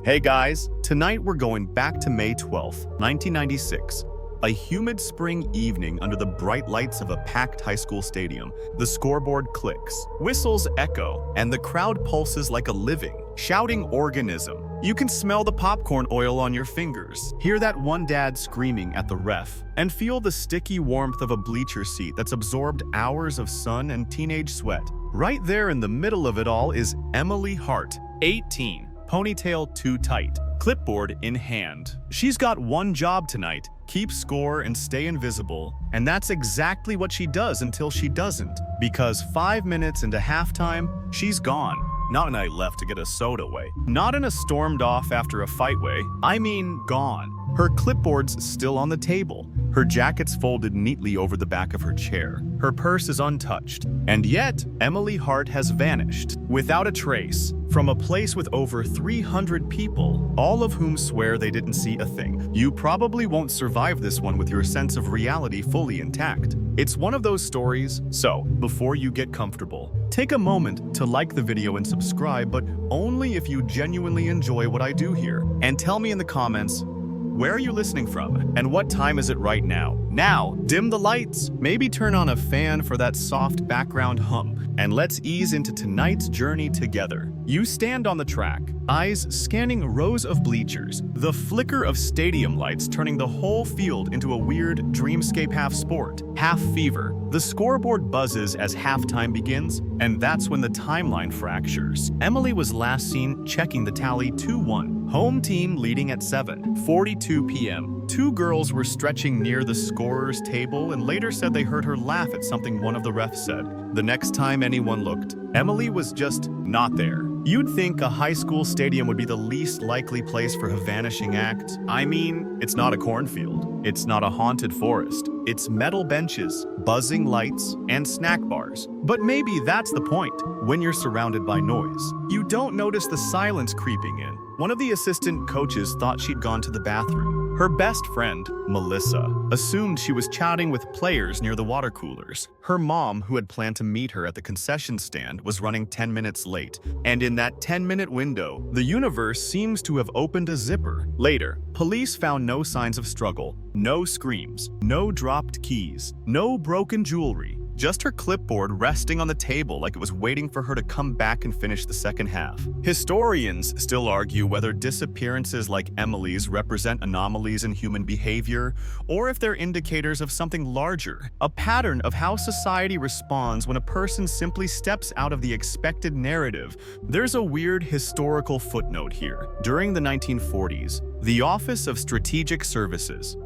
Hey guys, tonight we're going back to May 12th, 1996. A humid spring evening under the bright lights of a packed high school stadium. The scoreboard clicks, whistles echo, and the crowd pulses like a living, shouting organism. You can smell the popcorn oil on your fingers, hear that one dad screaming at the ref, and feel the sticky warmth of a bleacher seat that's absorbed hours of sun and teenage sweat. Right there in the middle of it all is Emily Hart, 18. Ponytail too tight, clipboard in hand. She's got one job tonight: keep score and stay invisible. And that's exactly what she does until she doesn't. Because 5 minutes into halftime, she's gone. Not a night left to get a soda way. Not in a stormed off after a fight way. I mean, gone. Her clipboard's still on the table. Her jacket's folded neatly over the back of her chair. Her purse is untouched. And yet, Emily Hart has vanished, without a trace, from a place with over 300 people, all of whom swear they didn't see a thing. You probably won't survive this one with your sense of reality fully intact. It's one of those stories, so before you get comfortable, take a moment to like the video and subscribe, but only if you genuinely enjoy what I do here. And tell me in the comments, where are you listening from? And what time is it right now? Now, dim the lights, maybe turn on a fan for that soft background hum, and let's ease into tonight's journey together. You stand on the track, eyes scanning rows of bleachers, the flicker of stadium lights turning the whole field into a weird dreamscape half sport, half fever. The scoreboard buzzes as halftime begins, and that's when the timeline fractures. Emily was last seen checking the tally 2-1. Home team leading at 7:42 p.m. Two girls were stretching near the scorer's table and later said they heard her laugh at something one of the refs said. The next time anyone looked, Emily was just not there. You'd think a high school stadium would be the least likely place for a vanishing act. I mean, it's not a cornfield. It's not a haunted forest. It's metal benches, buzzing lights, and snack bars. But maybe that's the point. When you're surrounded by noise, you don't notice the silence creeping in. One of the assistant coaches thought she'd gone to the bathroom. Her best friend, Melissa, assumed she was chatting with players near the water coolers. Her mom, who had planned to meet her at the concession stand, was running 10 minutes late. And in that 10-minute window, the universe seems to have opened a zipper. Later, police found no signs of struggle, no screams, no dropped keys, no broken jewelry. Just her clipboard resting on the table like it was waiting for her to come back and finish the second half. Historians still argue whether disappearances like Emily's represent anomalies in human behavior, or if they're indicators of something larger, a pattern of how society responds when a person simply steps out of the expected narrative. There's a weird historical footnote here. During the 1940s, the Office of Strategic Services,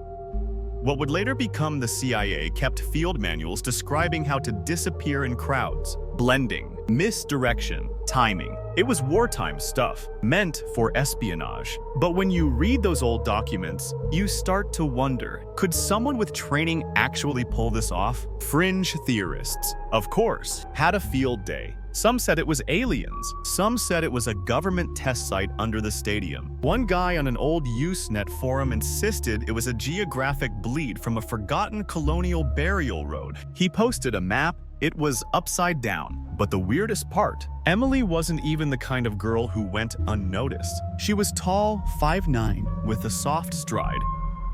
what would later become the CIA, kept field manuals describing how to disappear in crowds. Blending, misdirection, timing. It was wartime stuff, meant for espionage. But when you read those old documents, you start to wonder, could someone with training actually pull this off? Fringe theorists, of course, had a field day. Some said it was aliens. Some said it was a government test site under the stadium. One guy on an old Usenet forum insisted it was a geographic bleed from a forgotten colonial burial road. He posted a map. It was upside down. But the weirdest part, Emily wasn't even the kind of girl who went unnoticed. She was tall, 5'9", with a soft stride,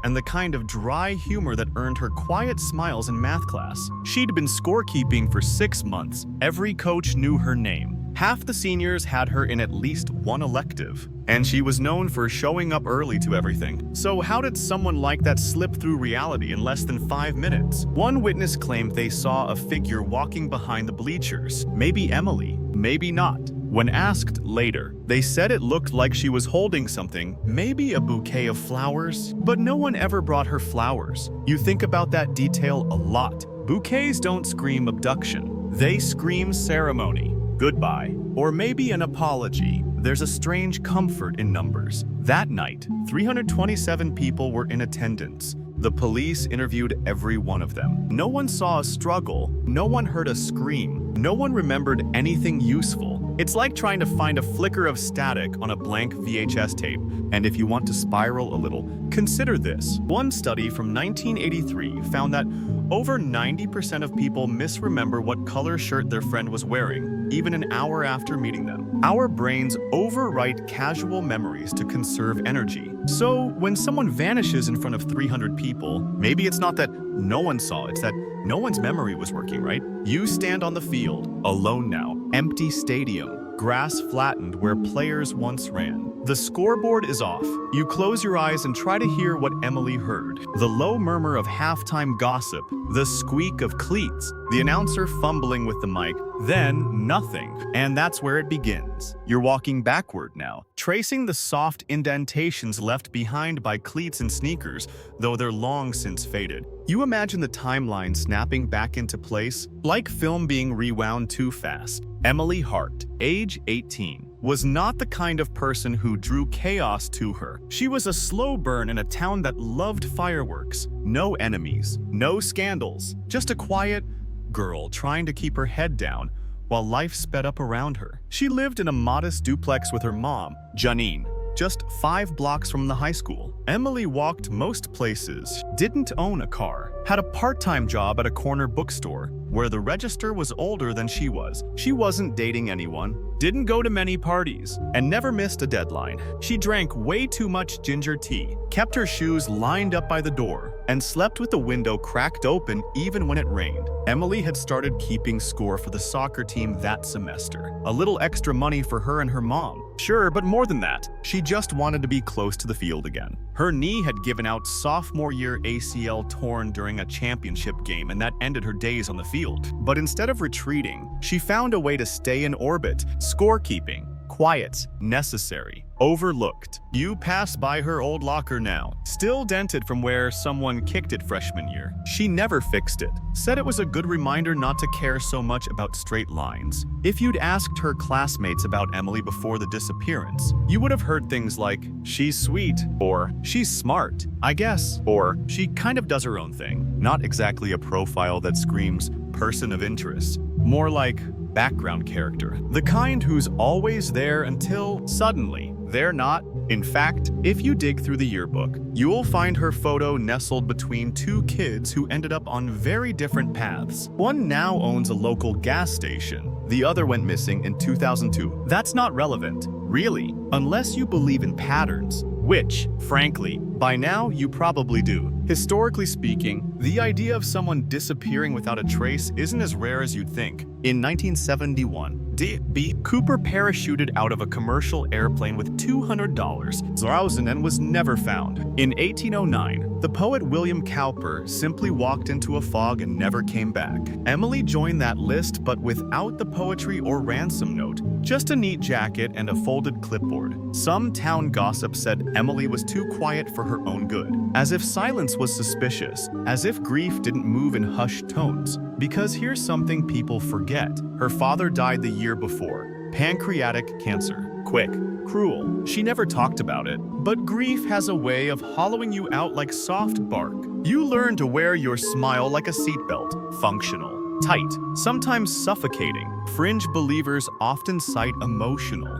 and the kind of dry humor that earned her quiet smiles in math class. She'd been scorekeeping for 6 months. Every coach knew her name. Half the seniors had her in at least one elective, and she was known for showing up early to everything. So how did someone like that slip through reality in less than 5 minutes? One witness claimed they saw a figure walking behind the bleachers. Maybe Emily, maybe not. When asked later, they said it looked like she was holding something, maybe a bouquet of flowers, but no one ever brought her flowers. You think about that detail a lot. Bouquets don't scream abduction. They scream ceremony, goodbye, or maybe an apology. There's a strange comfort in numbers. That night, 327 people were in attendance. The police interviewed every one of them. No one saw a struggle. No one heard a scream. No one remembered anything useful. It's like trying to find a flicker of static on a blank VHS tape. And if you want to spiral a little, consider this. One study from 1983 found that over 90% of people misremember what color shirt their friend was wearing. even an hour after meeting them. Our brains overwrite casual memories to conserve energy. So when someone vanishes in front of 300 people, maybe it's not that no one saw, it's that no one's memory was working, right? You stand on the field, alone now, empty stadium, grass flattened where players once ran. The scoreboard is off. You close your eyes and try to hear what Emily heard. The low murmur of halftime gossip, the squeak of cleats, the announcer fumbling with the mic, then nothing. And that's where it begins. You're walking backward now, tracing the soft indentations left behind by cleats and sneakers, though they're long since faded. You imagine the timeline snapping back into place, like film being rewound too fast. Emily Hart, age 18, was not the kind of person who drew chaos to her. She was a slow burn in a town that loved fireworks. No enemies, no scandals, just a quiet girl trying to keep her head down while life sped up around her. She lived in a modest duplex with her mom, Janine, just 5 blocks from the high school. Emily walked most places, didn't own a car, had a part-time job at a corner bookstore where the register was older than she was. She wasn't dating anyone, didn't go to many parties, and never missed a deadline. She drank way too much ginger tea, kept her shoes lined up by the door, and slept with the window cracked open even when it rained. Emily had started keeping score for the soccer team that semester. A little extra money for her and her mom. Sure, but more than that, she just wanted to be close to the field again. Her knee had given out sophomore year ACL torn during a championship game, and that ended her days on the field. But instead of retreating, she found a way to stay in orbit, scorekeeping, quiet, necessary, overlooked. You pass by her old locker now, still dented from where someone kicked it freshman year. She never fixed it, said it was a good reminder not to care so much about straight lines. If you'd asked her classmates about Emily before the disappearance, you would have heard things like, she's sweet, or she's smart, I guess, or she kind of does her own thing. Not exactly a profile that screams person of interest, more like background character, the kind who's always there until suddenly they're not. In fact, if you dig through the yearbook, you'll find her photo nestled between 2 kids who ended up on very different paths. One now owns a local gas station. The other went missing in 2002. That's not relevant, really, unless you believe in patterns, which, frankly, by now you probably do. Historically speaking, the idea of someone disappearing without a trace isn't as rare as you'd think. In 1971, D.B. Cooper parachuted out of a commercial airplane with $200 and was never found. In 1809, the poet William Cowper simply walked into a fog and never came back. Emily joined that list, but without the poetry or ransom note, just a neat jacket and a folded clipboard. Some town gossip said Emily was too quiet for her own good, as if silence was suspicious, as if grief didn't move in hushed tones. Because here's something people forget. Her father died the year before. Pancreatic cancer. Quick. Cruel. She never talked about it. But grief has a way of hollowing you out like soft bark. You learn to wear your smile like a seatbelt. Functional. Tight. Sometimes suffocating. Fringe believers often cite emotional.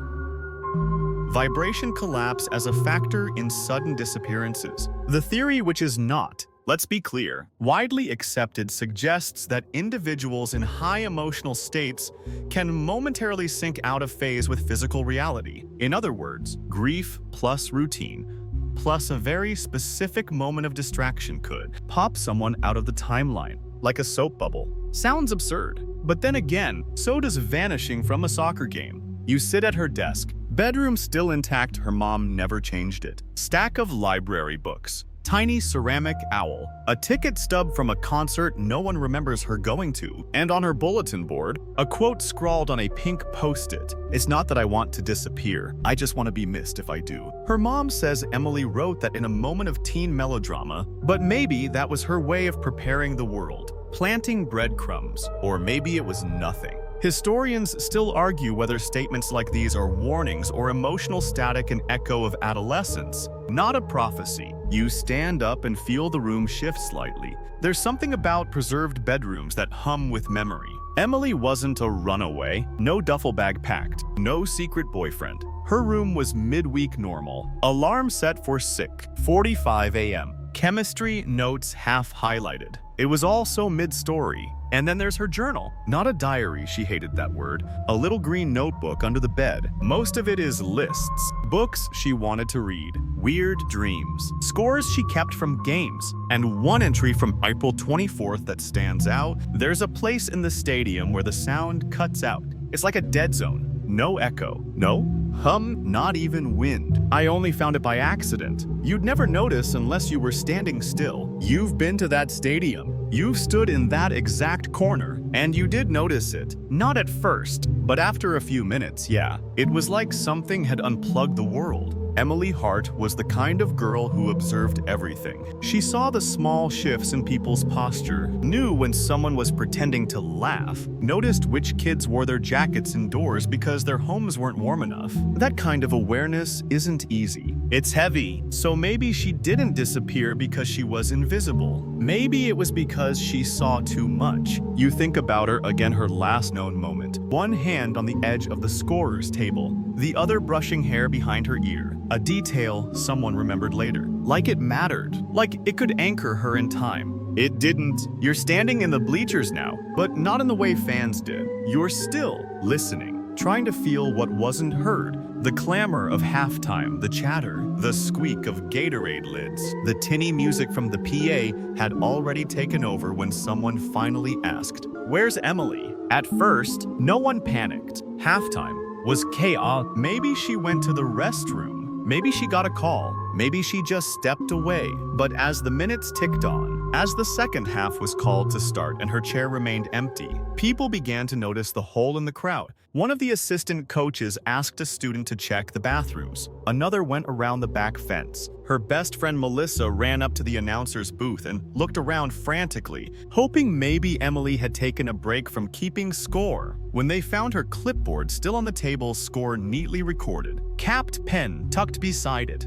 Vibration collapse as a factor in sudden disappearances. The theory, which is not, let's be clear, widely accepted, suggests that individuals in high emotional states can momentarily sink out of phase with physical reality. In other words, grief plus routine, plus a very specific moment of distraction could pop someone out of the timeline, like a soap bubble. Sounds absurd, but then again, so does vanishing from a soccer game. You sit at her desk, bedroom still intact, her mom never changed it. Stack of library books. Tiny ceramic owl, a ticket stub from a concert no one remembers her going to, and on her bulletin board, a quote scrawled on a pink post-it. It's not that I want to disappear, I just want to be missed if I do. Her mom says Emily wrote that in a moment of teen melodrama, but maybe that was her way of preparing the world, planting breadcrumbs, or maybe it was nothing. Historians still argue whether statements like these are warnings or emotional static, an echo of adolescence, not a prophecy. You stand up and feel the room shift slightly. There's something about preserved bedrooms that hum with memory. Emily wasn't a runaway, no duffel bag packed, no secret boyfriend. Her room was midweek normal. Alarm set for 6:45 a.m. Chemistry notes half highlighted. It was all so mid-story. And then there's her journal. Not a diary, she hated that word. A little green notebook under the bed. Most of it is lists. Books she wanted to read. Weird dreams. Scores she kept from games. And one entry from April 24th that stands out. There's a place in the stadium where the sound cuts out. It's like a dead zone. No echo. No hum, not even wind. I only found it by accident. You'd never notice unless you were standing still. You've been to that stadium. You've stood in that exact corner, and you did notice it. Not at first, but after a few minutes, yeah. It was like something had unplugged the world. Emily Hart was the kind of girl who observed everything. She saw the small shifts in people's posture, knew when someone was pretending to laugh, noticed which kids wore their jackets indoors because their homes weren't warm enough. That kind of awareness isn't easy. It's heavy, so maybe she didn't disappear because she was invisible. Maybe it was because she saw too much. You think about her again, her last known moment. One hand on the edge of the scorer's table, the other brushing hair behind her ear. A detail someone remembered later. Like it mattered. Like it could anchor her in time. It didn't. You're standing in the bleachers now, but not in the way fans did. You're still listening, trying to feel what wasn't heard. The clamor of halftime, the chatter, the squeak of Gatorade lids, the tinny music from the PA had already taken over when someone finally asked, "Where's Emily?" At first, no one panicked. Halftime was chaos. Maybe she went to the restroom. Maybe she got a call. Maybe she just stepped away. But as the minutes ticked on, as the second half was called to start and her chair remained empty, people began to notice the hole in the crowd. One of the assistant coaches asked a student to check the bathrooms. Another went around the back fence. Her best friend Melissa ran up to the announcer's booth and looked around frantically, hoping maybe Emily had taken a break from keeping score. When they found her clipboard still on the table, score neatly recorded, capped pen tucked beside it,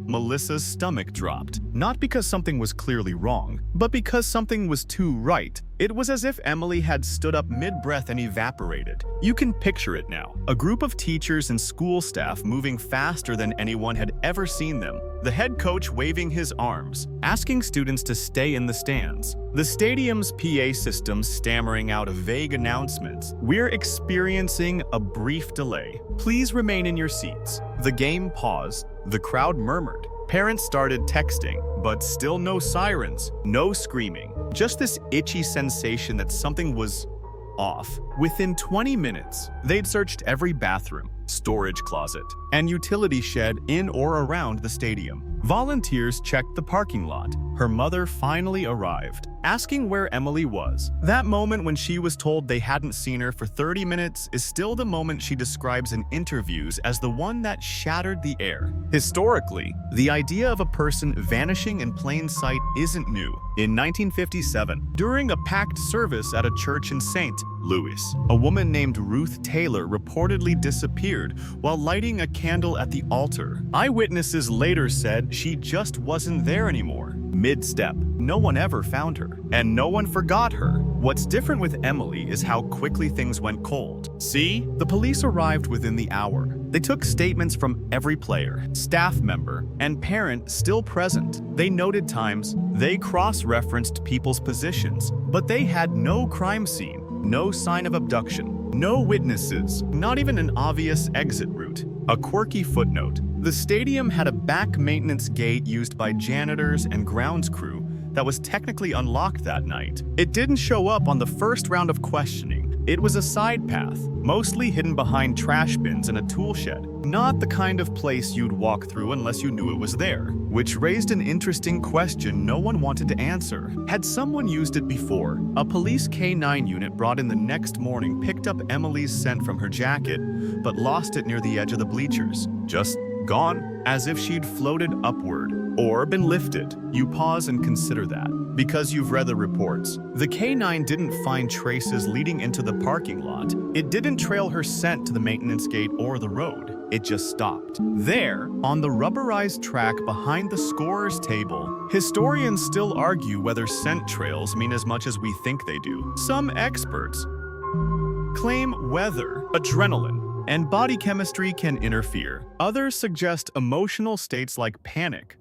Melissa's stomach dropped. Not because something was clearly wrong, but because something was too right. It was as if Emily had stood up mid-breath and evaporated. You can picture it now. A group of teachers and school staff moving faster than anyone had ever seen them. The head coach waving his arms, asking students to stay in the stands. The stadium's PA system stammering out vague announcements. "We're experiencing a brief delay. Please remain in your seats." The game paused. The crowd murmured. Parents started texting, but still no sirens, no screaming. Just this itchy sensation that something was off. Within 20 minutes, they'd searched every bathroom, storage closet, and utility shed in or around the stadium. Volunteers checked the parking lot. Her mother finally arrived, asking where Emily was. That moment when she was told they hadn't seen her for 30 minutes is still the moment she describes in interviews as the one that shattered the air. Historically, the idea of a person vanishing in plain sight isn't new. In 1957, during a packed service at a church in St. Louis, a woman named Ruth Taylor reportedly disappeared while lighting a candle at the altar. Eyewitnesses later said she just wasn't there anymore. Mid-step, no one ever found her, and no one forgot her. What's different with Emily is how quickly things went cold. See? The police arrived within the hour. They took statements from every player, staff member, and parent still present. They noted times, they cross-referenced people's positions, but they had no crime scene, no sign of abduction, no witnesses, not even an obvious exit route. A quirky footnote: the stadium had a back maintenance gate used by janitors and grounds crew that was technically unlocked that night. It didn't show up on the first round of questioning. It was a side path, mostly hidden behind trash bins and a tool shed. Not the kind of place you'd walk through unless you knew it was there, which raised an interesting question no one wanted to answer. Had someone used it before? A police K9 unit brought in the next morning picked up Emily's scent from her jacket, but lost it near the edge of the bleachers. Just gone, as if she'd floated upward or been lifted. You pause and consider that, because you've read the reports. The K9 didn't find traces leading into the parking lot. It didn't trail her scent to the maintenance gate or the road. It just stopped. There, on the rubberized track behind the scorer's table, historians still argue whether scent trails mean as much as we think they do. Some experts claim weather, adrenaline, and body chemistry can interfere. Others suggest emotional states like panic,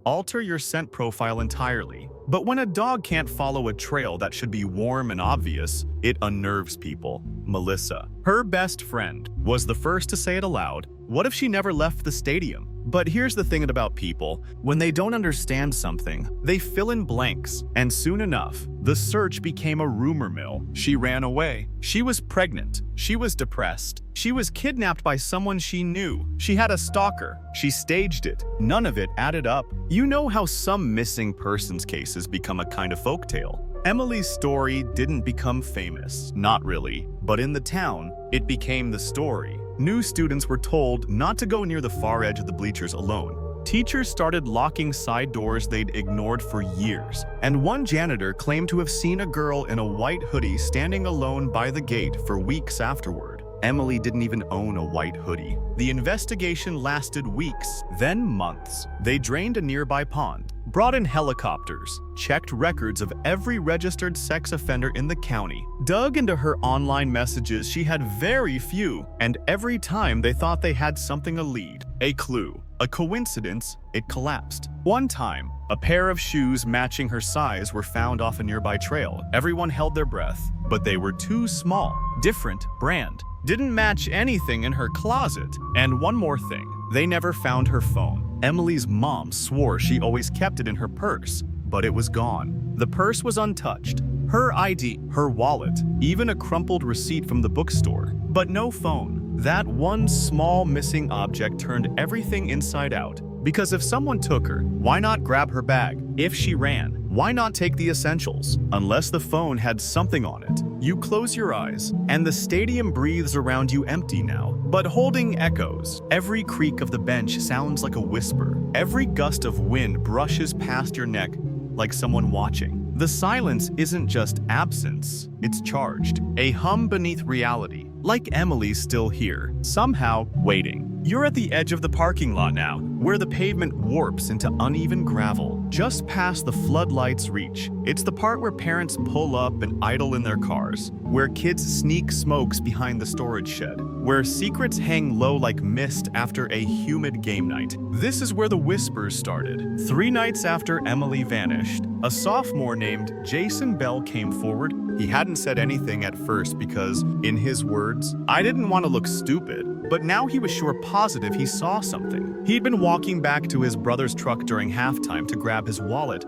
alter your scent profile entirely. But when a dog can't follow a trail that should be warm and obvious, it unnerves people. Melissa, her best friend, was the first to say it aloud. What if she never left the stadium? But here's the thing about people. When they don't understand something, they fill in blanks. And soon enough, the search became a rumor mill. She ran away. She was pregnant. She was depressed. She was kidnapped by someone she knew. She had a stalker. She staged it. None of it added up. You know how some missing persons cases become a kind of folktale? Emily's story didn't become famous. Not really. But in the town, it became the story. New students were told not to go near the far edge of the bleachers alone. Teachers started locking side doors they'd ignored for years. And one janitor claimed to have seen a girl in a white hoodie standing alone by the gate for weeks afterward. Emily didn't even own a white hoodie. The investigation lasted weeks, then months. They drained a nearby pond, brought in helicopters, checked records of every registered sex offender in the county, dug into her online messages. She had very few, and every time they thought they had something, a lead, a clue, a coincidence, it collapsed. One time, a pair of shoes matching her size were found off a nearby trail. Everyone held their breath, but they were too small. Different brand. Didn't match anything in her closet. And one more thing, they never found her phone. Emily's mom swore she always kept it in her purse, but it was gone. The purse was untouched. Her ID, her wallet, even a crumpled receipt from the bookstore, but no phone. That one small missing object turned everything inside out. Because if someone took her, why not grab her bag? If she ran, why not take the essentials? Unless the phone had something on it. You close your eyes, and the stadium breathes around you empty now, but holding echoes. Every creak of the bench sounds like a whisper. Every gust of wind brushes past your neck like someone watching. The silence isn't just absence, it's charged. A hum beneath reality, like Emily's still here, somehow waiting. You're at the edge of the parking lot now, where the pavement warps into uneven gravel, just past the floodlights' reach. It's the part where parents pull up and idle in their cars, where kids sneak smokes behind the storage shed, where secrets hang low like mist after a humid game night. This is where the whispers started. 3 nights after Emily vanished, a sophomore named Jason Bell came forward. He hadn't said anything at first because, in his words, "I didn't want to look stupid." But now he was sure positive he saw something. He'd been walking back to his brother's truck during halftime to grab his wallet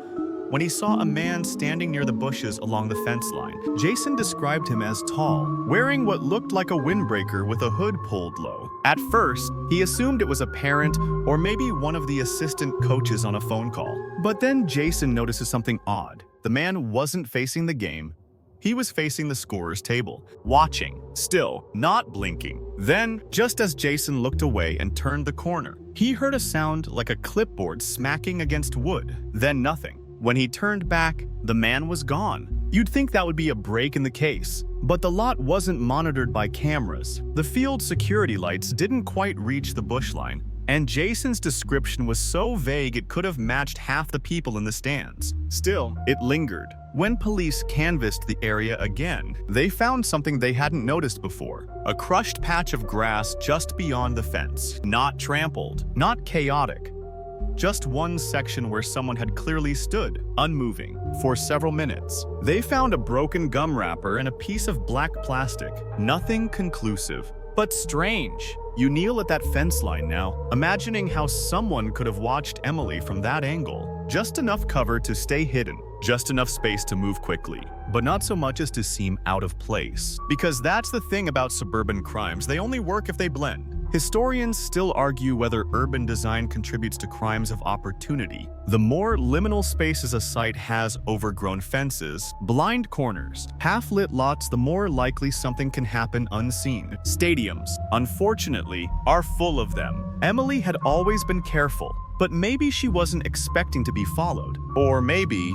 when he saw a man standing near the bushes along the fence line. Jason described him as tall, wearing what looked like a windbreaker with a hood pulled low. At first, he assumed it was a parent or maybe one of the assistant coaches on a phone call. But then Jason notices something odd. The man wasn't facing the game. He was facing the scorer's table, watching, still, not blinking. Then, just as Jason looked away and turned the corner, he heard a sound like a clipboard smacking against wood, then nothing. When he turned back, the man was gone. You'd think that would be a break in the case, but the lot wasn't monitored by cameras. The field security lights didn't quite reach the bush line, and Jason's description was so vague it could have matched half the people in the stands. Still, it lingered. When police canvassed the area again, they found something they hadn't noticed before. A crushed patch of grass just beyond the fence. Not trampled, not chaotic. Just one section where someone had clearly stood, unmoving, for several minutes. They found a broken gum wrapper and a piece of black plastic. Nothing conclusive, but strange. You kneel at that fence line now, imagining how someone could have watched Emily from that angle. Just enough cover to stay hidden, just enough space to move quickly, but not so much as to seem out of place. Because that's the thing about suburban crimes, they only work if they blend. Historians still argue whether urban design contributes to crimes of opportunity. The more liminal spaces a site has, overgrown fences, blind corners, half-lit lots, the more likely something can happen unseen. Stadiums, unfortunately, are full of them. Emily had always been careful, but maybe she wasn't expecting to be followed. Or maybe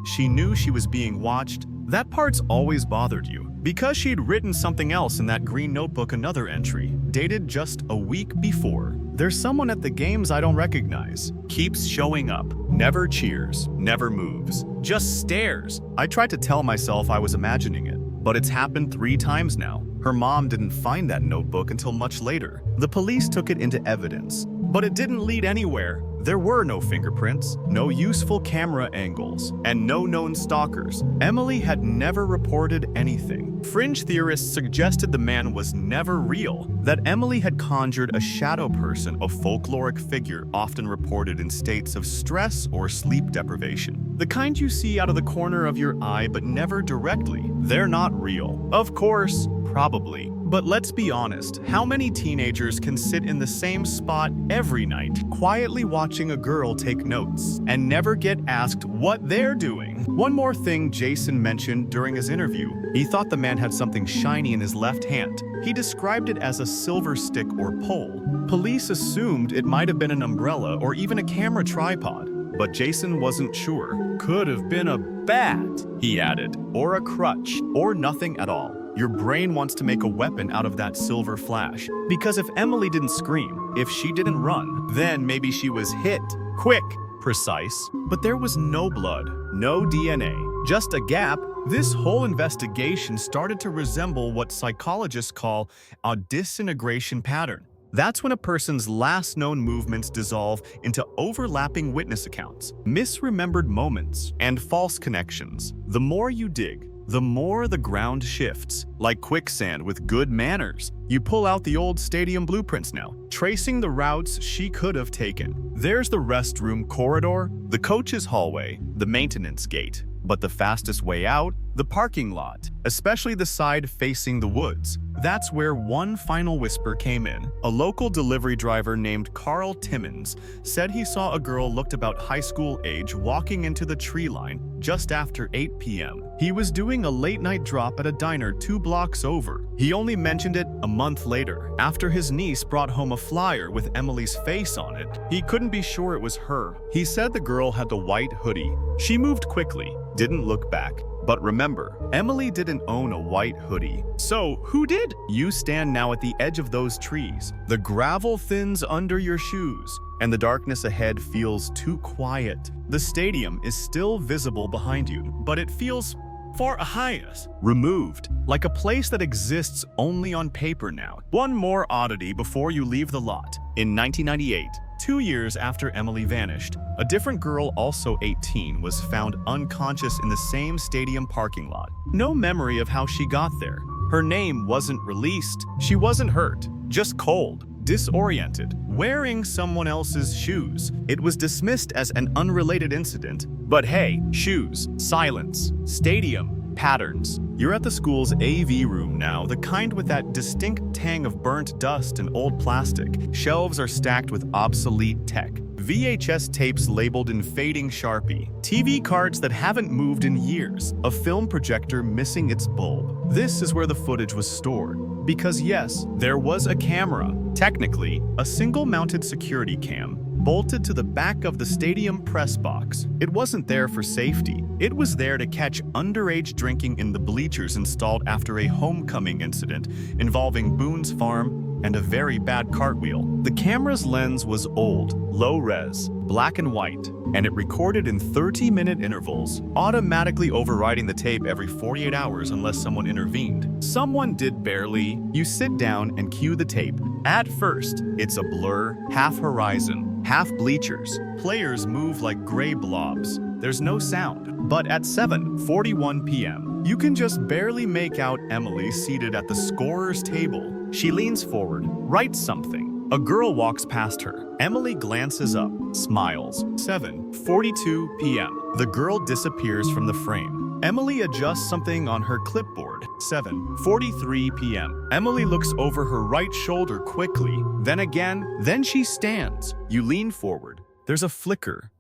she knew she was being watched. That part's always bothered you. Because she'd written something else in that green notebook, another entry, dated just a week before. There's someone at the games I don't recognize. Keeps showing up. Never cheers. Never moves. Just stares. I tried to tell myself I was imagining it, but it's happened 3 times now. Her mom didn't find that notebook until much later. The police took it into evidence, but it didn't lead anywhere. There were no fingerprints, no useful camera angles, and no known stalkers. Emily had never reported anything. Fringe theorists suggested the man was never real, that Emily had conjured a shadow person, a folkloric figure often reported in states of stress or sleep deprivation. The kind you see out of the corner of your eye but never directly. They're not real. Of course, probably. But let's be honest, how many teenagers can sit in the same spot every night, quietly watching a girl take notes, and never get asked what they're doing? One more thing Jason mentioned during his interview. He thought the man had something shiny in his left hand. He described it as a silver stick or pole. Police assumed it might have been an umbrella or even a camera tripod, but Jason wasn't sure. Could have been a bat, he added, or a crutch, or nothing at all. Your brain wants to make a weapon out of that silver flash. Because if Emily didn't scream, if she didn't run, then maybe she was hit. Quick, precise. But there was no blood, no DNA, just a gap. This whole investigation started to resemble what psychologists call a disintegration pattern. That's when a person's last known movements dissolve into overlapping witness accounts, misremembered moments, and false connections. The more you dig, the more the ground shifts. Like quicksand with good manners. You pull out the old stadium blueprints now, tracing the routes she could have taken. There's the restroom corridor, the coach's hallway, the maintenance gate. But the fastest way out? The parking lot, especially the side facing the woods. That's where one final whisper came in. A local delivery driver named Carl Timmons said he saw a girl looked about high school age walking into the tree line just after 8 p.m. He was doing a late-night drop at a diner 2 blocks over. He only mentioned it a month later, after his niece brought home a flyer with Emily's face on it. He couldn't be sure it was her. He said the girl had the white hoodie. She moved quickly, didn't look back. But remember, Emily didn't own a white hoodie. So who did? You stand now at the edge of those trees. The gravel thins under your shoes, and the darkness ahead feels too quiet. The stadium is still visible behind you, but it feels far higher, removed, like a place that exists only on paper now. One more oddity before you leave the lot. In 1998, 2 years after Emily vanished, a different girl, also 18, was found unconscious in the same stadium parking lot. No memory of how she got there. Her name wasn't released. She wasn't hurt, just cold, disoriented, wearing someone else's shoes. It was dismissed as an unrelated incident. But hey, shoes, silence, stadium, patterns. You're at the school's AV room now, the kind with that distinct tang of burnt dust and old plastic. Shelves are stacked with obsolete tech. VHS tapes labeled in fading Sharpie. TV cards that haven't moved in years. A film projector missing its bulb. This is where the footage was stored. Because yes, there was a camera. Technically, a single-mounted security cam, bolted to the back of the stadium press box. It wasn't there for safety. It was there to catch underage drinking in the bleachers installed after a homecoming incident involving Boone's Farm and a very bad cartwheel. The camera's lens was old, low-res, black and white, and it recorded in 30-minute intervals, automatically overriding the tape every 48 hours unless someone intervened. Someone did barely. You sit down and cue the tape. At first, it's a blur, half horizon, half bleachers. Players move like gray blobs. There's no sound. But at 7:41 p.m., you can just barely make out Emily seated at the scorer's table. She leans forward, writes something. A girl walks past her. Emily glances up, smiles. 7:42 p.m. The girl disappears from the frame. Emily adjusts something on her clipboard. 7:43 p.m. Emily looks over her right shoulder quickly, then again, then she stands. You lean forward. There's a flicker,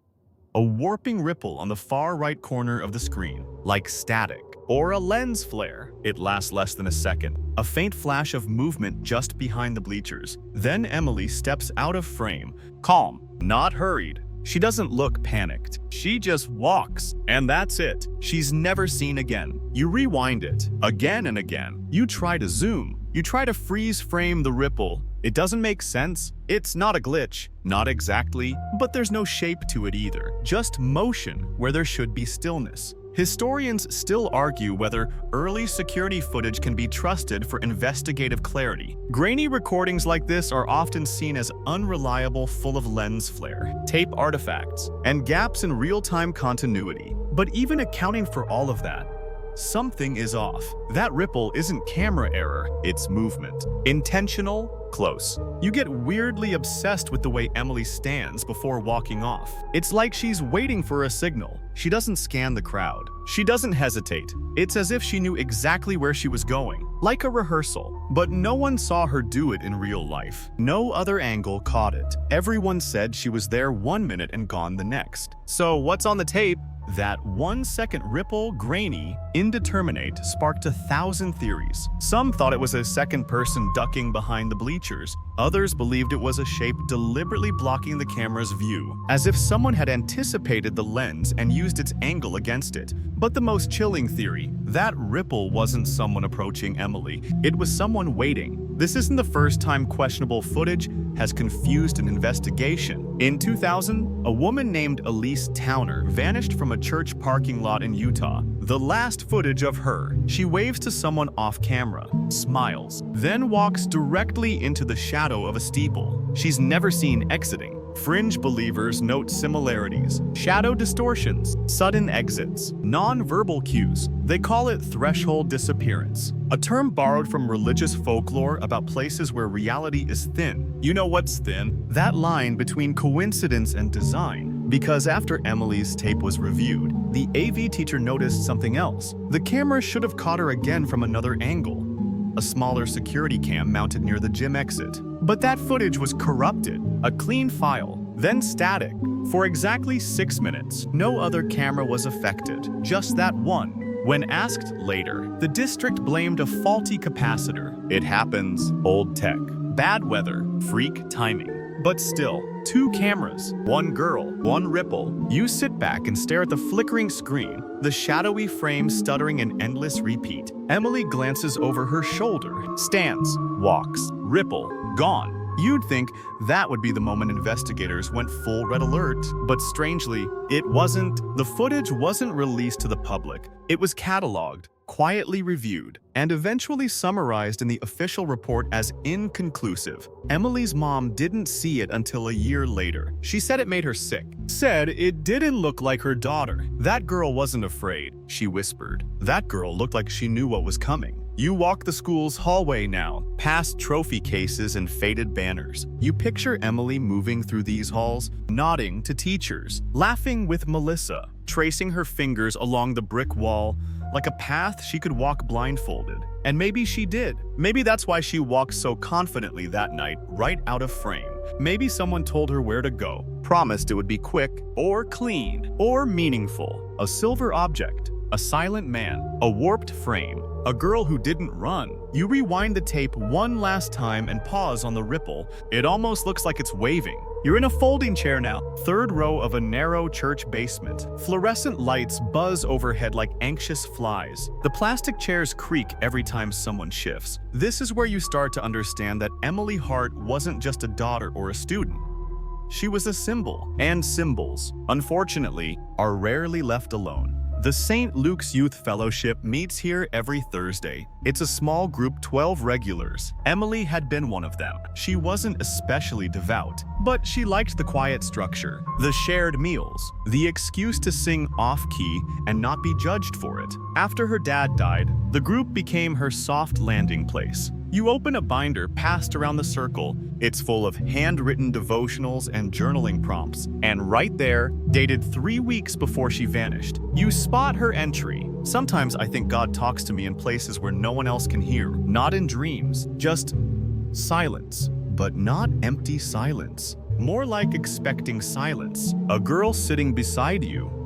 a warping ripple on the far right corner of the screen, like static, or a lens flare. It lasts less than a second. A faint flash of movement just behind the bleachers. Then Emily steps out of frame, calm, not hurried. She doesn't look panicked. She just walks, and that's it. She's never seen again. You rewind it, again and again. You try to zoom. You try to freeze frame the ripple. It doesn't make sense. It's not a glitch. Not exactly, but there's no shape to it either. Just motion where there should be stillness. Historians still argue whether early security footage can be trusted for investigative clarity. Grainy recordings like this are often seen as unreliable, full of lens flare, tape artifacts, and gaps in real-time continuity. But even accounting for all of that, something is off. That ripple isn't camera error, it's movement. Intentional, close. You get weirdly obsessed with the way Emily stands before walking off. It's like she's waiting for a signal. She doesn't scan the crowd. She doesn't hesitate. It's as if she knew exactly where she was going, like a rehearsal. But no one saw her do it in real life. No other angle caught it. Everyone said she was there 1 minute and gone the next. So what's on the tape? That 1 second ripple, grainy, indeterminate, sparked 1,000 theories. Some thought it was a second person ducking behind the bleachers. Others believed it was a shape deliberately blocking the camera's view, as if someone had anticipated the lens and used its angle against it. But the most chilling theory, that ripple wasn't someone approaching Emily, it was someone waiting. This isn't the first time questionable footage has confused an investigation. In 2000, a woman named Elise Towner vanished from a church parking lot in Utah. The last footage of her, she waves to someone off camera, smiles, then walks directly into the shadow of a steeple. She's never seen exiting. Fringe believers note similarities, shadow distortions, sudden exits, non-verbal cues. They call it threshold disappearance, a term borrowed from religious folklore about places where reality is thin. You know what's thin? That line between coincidence and design. Because after Emily's tape was reviewed, the AV teacher noticed something else. The camera should have caught her again from another angle, a smaller security cam mounted near the gym exit. But that footage was corrupted, a clean file, then static. For exactly 6 minutes, no other camera was affected, just that one. When asked later, the district blamed a faulty capacitor. It happens, old tech, bad weather, freak timing. But still, 2 cameras, 1 girl, 1 ripple. You sit back and stare at the flickering screen, the shadowy frame stuttering in endless repeat. Emily glances over her shoulder, stands, walks, ripple, gone. You'd think that would be the moment investigators went full red alert, but strangely, it wasn't. The footage wasn't released to the public. It was cataloged, quietly reviewed, and eventually summarized in the official report as inconclusive. Emily's mom didn't see it until a year later. She said it made her sick. Said it didn't look like her daughter. That girl wasn't afraid, she whispered. That girl looked like she knew what was coming. You walk the school's hallway now, past trophy cases and faded banners. You picture Emily moving through these halls, nodding to teachers, laughing with Melissa, tracing her fingers along the brick wall, like a path she could walk blindfolded. And maybe she did. Maybe that's why she walked so confidently that night, right out of frame. Maybe someone told her where to go, promised it would be quick, or clean, or meaningful. A silver object, a silent man, a warped frame, a girl who didn't run. You rewind the tape one last time and pause on the ripple. It almost looks like it's waving. You're in a folding chair now, 3rd row of a narrow church basement. Fluorescent lights buzz overhead like anxious flies. The plastic chairs creak every time someone shifts. This is where you start to understand that Emily Hart wasn't just a daughter or a student. She was a symbol, and symbols, unfortunately, are rarely left alone. The St. Luke's Youth Fellowship meets here every Thursday. It's a small group, 12 regulars. Emily had been one of them. She wasn't especially devout, but she liked the quiet structure, the shared meals, the excuse to sing off-key and not be judged for it. After her dad died, the group became her soft landing place. You open a binder passed around the circle. It's full of handwritten devotionals and journaling prompts. And right there, dated 3 weeks before she vanished, you spot her entry. Sometimes I think God talks to me in places where no one else can hear. Not in dreams, just silence. But not empty silence. More like expecting silence. A girl sitting beside you.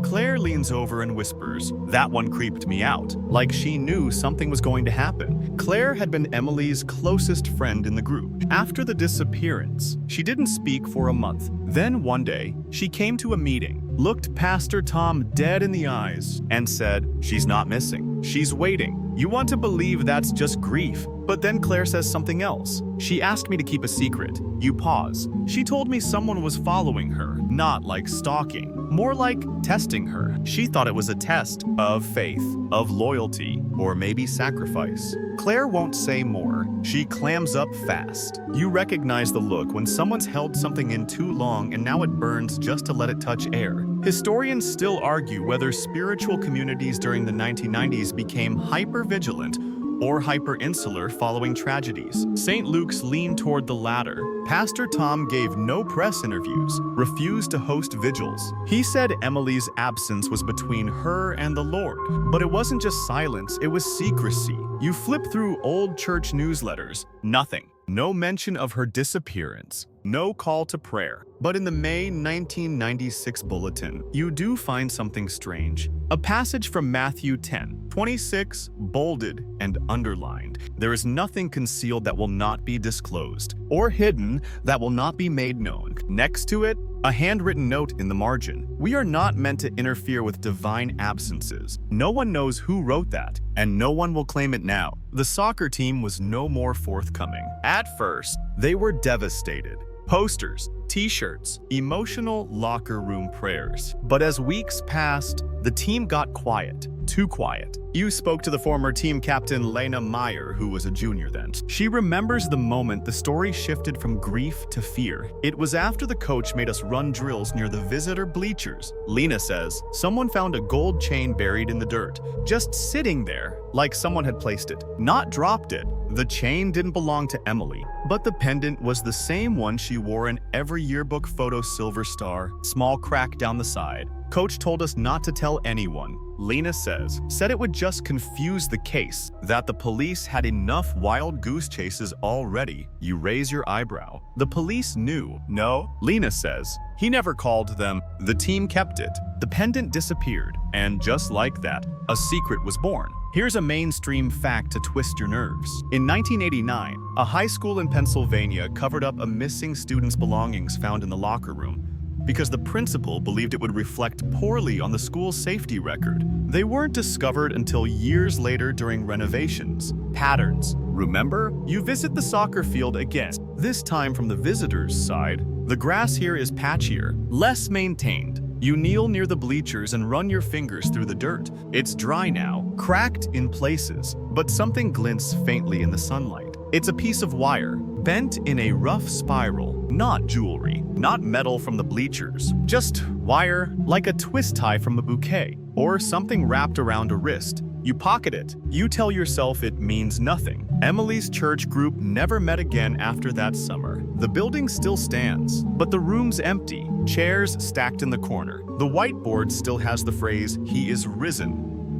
Claire leans over and whispers, "That one creeped me out," like she knew something was going to happen. Claire had been Emily's closest friend in the group. After the disappearance, she didn't speak for a month. Then one day, she came to a meeting, looked Pastor Tom dead in the eyes, and said, "She's not missing. She's waiting." You want to believe that's just grief, But then Claire says something else. She asked me to keep a secret. You pause. She told me someone was following her, not like stalking, more like testing her. She thought it was a test of faith, of loyalty, or maybe sacrifice. Claire won't say more. She clams up fast. You recognize the look when someone's held something in too long and now it burns just to let it touch air. Historians still argue whether spiritual communities during the 1990s became hyper-vigilant or hyper-insular following tragedies. St. Luke's leaned toward the latter. Pastor Tom gave no press interviews, refused to host vigils. He said Emily's absence was between her and the Lord. But it wasn't just silence, it was secrecy. You flip through old church newsletters, nothing. No mention of her disappearance, no call to prayer. But in the May 1996 bulletin, you do find something strange. A passage from Matthew 10:26, bolded and underlined. There is nothing concealed that will not be disclosed, or hidden that will not be made known. Next to it, a handwritten note in the margin. We are not meant to interfere with divine absences. No one knows who wrote that, and no one will claim it now. The soccer team was no more forthcoming. At first, they were devastated. Posters, t-shirts, emotional locker room prayers. But as weeks passed, the team got quiet, too quiet. You spoke to the former team captain Lena Meyer, who was a junior then. She remembers the moment the story shifted from grief to fear. It was after the coach made us run drills near the visitor bleachers. Lena says, someone found a gold chain buried in the dirt, just sitting there, like someone had placed it, not dropped it. The chain didn't belong to Emily, but the pendant was the same one she wore in every yearbook photo, silver star, small crack down the side. Coach told us not to tell anyone. Lena said it would just confuse the case, that the police had enough wild goose chases already. You raise your eyebrow. The police knew. No, Lena says. He never called them. The team kept it. The pendant disappeared, and just like that, a secret was born. Here's a mainstream fact to twist your nerves. In 1989, a high school in Pennsylvania covered up a missing student's belongings found in the locker room because the principal believed it would reflect poorly on the school's safety record. They weren't discovered until years later during renovations. Patterns. Remember? You visit the soccer field again, this time from the visitor's side. The grass here is patchier, less maintained. You kneel near the bleachers and run your fingers through the dirt. It's dry now, cracked in places, but something glints faintly in the sunlight. It's a piece of wire, bent in a rough spiral, not jewelry, not metal from the bleachers, just wire like a twist tie from a bouquet, or something wrapped around a wrist. You pocket it. You tell yourself it means nothing. Emily's church group never met again after that summer. The building still stands, but the room's empty, chairs stacked in the corner. The whiteboard still has the phrase, "He is risen,"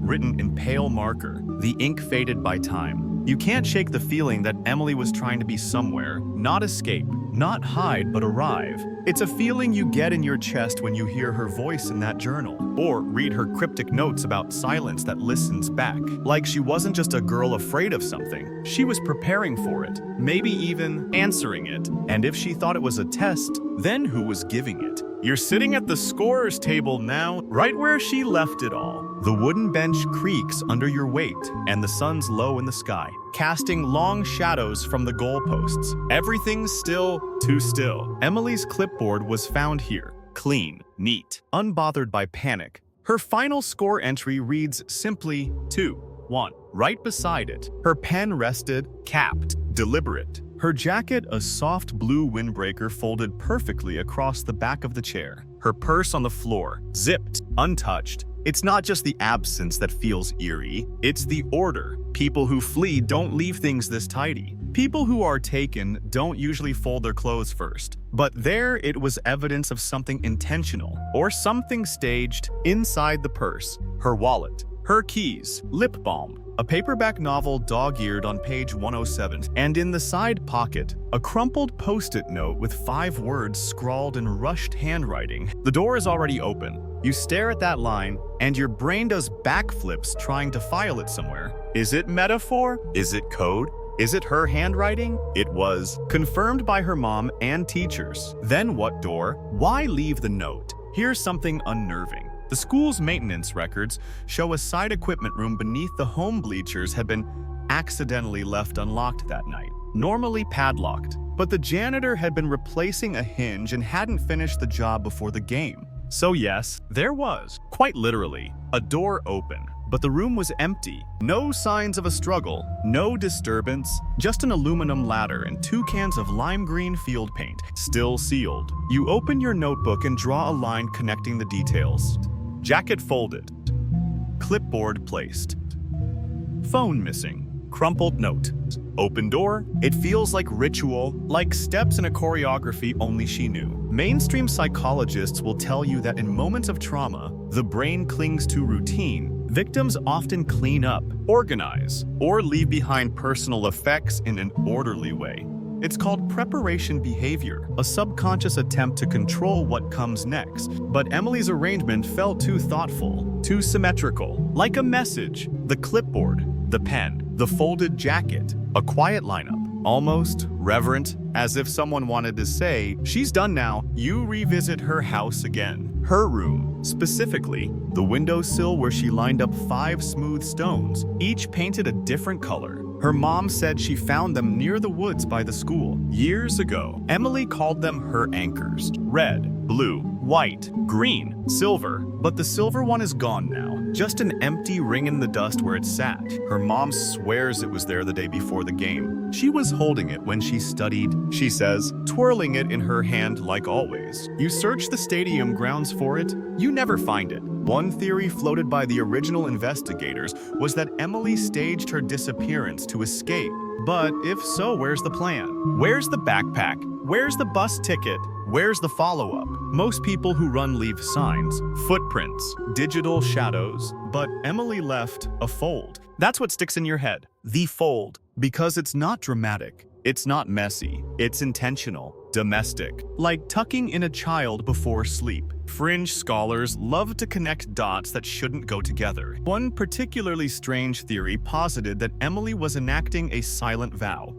written in pale marker, the ink faded by time. You can't shake the feeling that Emily was trying to be somewhere, not escape, not hide, but arrive. It's a feeling you get in your chest when you hear her voice in that journal, or read her cryptic notes about silence that listens back. Like she wasn't just a girl afraid of something, she was preparing for it, maybe even answering it. And if she thought it was a test, then who was giving it? You're sitting at the scorer's table now, right where she left it all. The wooden bench creaks under your weight, and the sun's low in the sky, casting long shadows from the goalposts. Everything's still, too still. Emily's clipboard was found here, clean, neat, unbothered by panic. Her final score entry reads simply 2-1. Right beside it, her pen rested, capped, deliberate. Her jacket, a soft blue windbreaker folded perfectly across the back of the chair. Her purse on the floor, zipped, untouched. It's not just the absence that feels eerie, it's the order. People who flee don't leave things this tidy. People who are taken don't usually fold their clothes first. But there it was evidence of something intentional, or something staged, inside the purse. Her wallet, her keys, lip balm, a paperback novel dog-eared on page 107, and in the side pocket, a crumpled post-it note with 5 words scrawled in rushed handwriting. The door is already open. You stare at that line, and your brain does backflips trying to file it somewhere. Is it metaphor? Is it code? Is it her handwriting? It was. Confirmed by her mom and teachers. Then what door? Why leave the note? Here's something unnerving. The school's maintenance records show a side equipment room beneath the home bleachers had been accidentally left unlocked that night, normally padlocked. But the janitor had been replacing a hinge and hadn't finished the job before the game. So yes, there was, quite literally, a door open. But the room was empty. No signs of a struggle, no disturbance, just an aluminum ladder and 2 cans of lime green field paint, still sealed. You open your notebook and draw a line connecting the details. Jacket folded. Clipboard placed. Phone missing. Crumpled note. Open door. It feels like ritual, like steps in a choreography only she knew. Mainstream psychologists will tell you that in moments of trauma, the brain clings to routine. Victims often clean up, organize, or leave behind personal effects in an orderly way. It's called preparation behavior, a subconscious attempt to control what comes next. But Emily's arrangement felt too thoughtful, too symmetrical, like a message. The clipboard, the pen, the folded jacket, a quiet lineup, almost reverent, as if someone wanted to say, she's done now. You revisit her house again. Her room, specifically, the windowsill where she lined up 5 smooth stones, each painted a different color. Her mom said she found them near the woods by the school. Years ago, Emily called them her anchors. Red, blue, white, green, silver. But the silver one is gone now. Just an empty ring in the dust where it sat. Her mom swears it was there the day before the game. She was holding it when she studied, she says, twirling it in her hand like always. You search the stadium grounds for it, you never find it. One theory floated by the original investigators was that Emily staged her disappearance to escape. But if so, where's the plan? Where's the backpack? Where's the bus ticket? Where's the follow-up? Most people who run leave signs, footprints, digital shadows, but Emily left a fold. That's what sticks in your head, the fold, because it's not dramatic. It's not messy, it's intentional, domestic, like tucking in a child before sleep. Fringe scholars love to connect dots that shouldn't go together. One particularly strange theory posited that Emily was enacting a silent vow,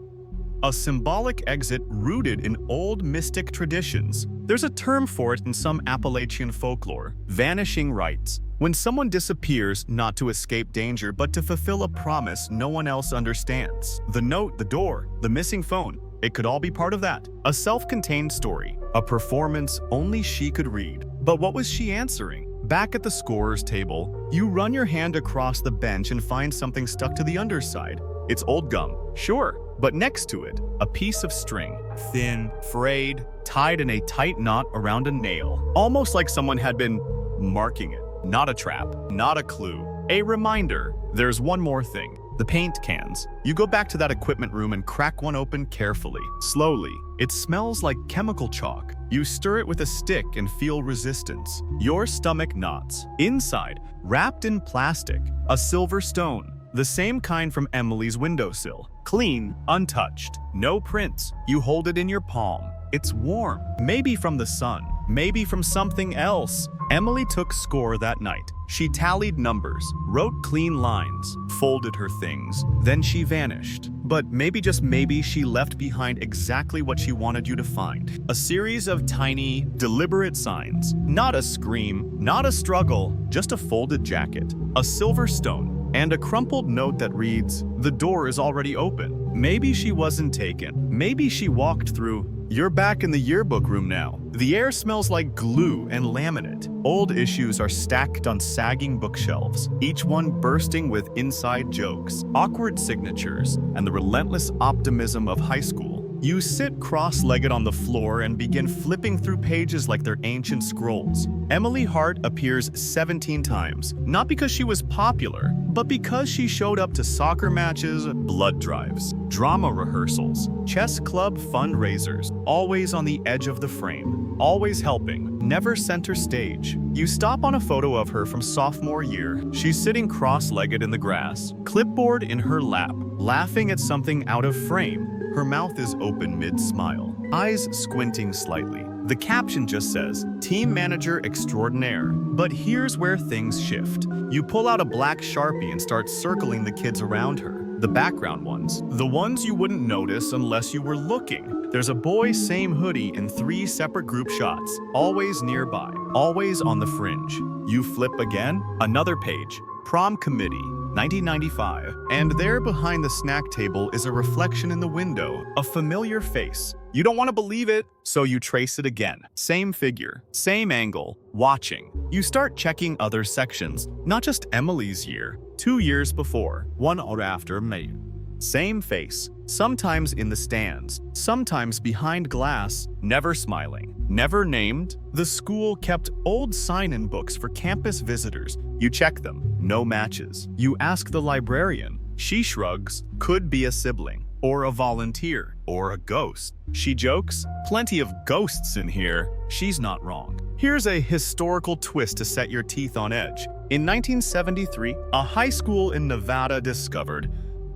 a symbolic exit rooted in old mystic traditions. There's a term for it in some Appalachian folklore, vanishing rites. When someone disappears, not to escape danger, but to fulfill a promise no one else understands. The note, the door, the missing phone, it could all be part of that. A self-contained story, a performance only she could read. But what was she answering? Back at the scorer's table, you run your hand across the bench and find something stuck to the underside. It's old gum, sure, but next to it, a piece of string, thin, frayed, tied in a tight knot around a nail, almost like someone had been marking it. Not a trap, not a clue, a reminder. There's one more thing, the paint cans. You go back to that equipment room and crack one open carefully, slowly. It smells like chemical chalk. You stir it with a stick and feel resistance. Your stomach knots. Inside, wrapped in plastic, a silver stone. The same kind from Emily's windowsill. Clean, untouched, no prints. You hold it in your palm. It's warm, maybe from the sun, maybe from something else. Emily took score that night. She tallied numbers, wrote clean lines, folded her things. Then she vanished. But maybe, just maybe, she left behind exactly what she wanted you to find. A series of tiny, deliberate signs. Not a scream, not a struggle, just a folded jacket, a silver stone, and a crumpled note that reads, "The door is already open." Maybe she wasn't taken. Maybe she walked through. You're back in the yearbook room now. The air smells like glue and laminate. Old issues are stacked on sagging bookshelves, each one bursting with inside jokes, awkward signatures, and the relentless optimism of high school. You sit cross-legged on the floor and begin flipping through pages like they're ancient scrolls. Emily Hart appears 17 times, not because she was popular, but because she showed up to soccer matches, blood drives, drama rehearsals, chess club fundraisers, always on the edge of the frame, always helping, never center stage. You stop on a photo of her from sophomore year. She's sitting cross-legged in the grass, clipboard in her lap, laughing at something out of frame. Her mouth is open mid-smile, eyes squinting slightly. The caption just says, "Team Manager Extraordinaire." But here's where things shift. You pull out a black Sharpie and start circling the kids around her. The background ones. The ones you wouldn't notice unless you were looking. There's a boy, same hoodie in 3 separate group shots. Always nearby. Always on the fringe. You flip again. Another page. Prom committee. 1995. And there behind the snack table is a reflection in the window, a familiar face. You don't want to believe it, so you trace it again. Same figure, same angle, watching. You start checking other sections, not just Emily's year, 2 years before, 1 hour after May. Same face, sometimes in the stands, sometimes behind glass, never smiling, never named. The school kept old sign-in books for campus visitors. You check them, no matches. You ask the librarian. She shrugs, could be a sibling, or a volunteer, or a ghost. She jokes, plenty of ghosts in here. She's not wrong. Here's a historical twist to set your teeth on edge. In 1973, a high school in Nevada discovered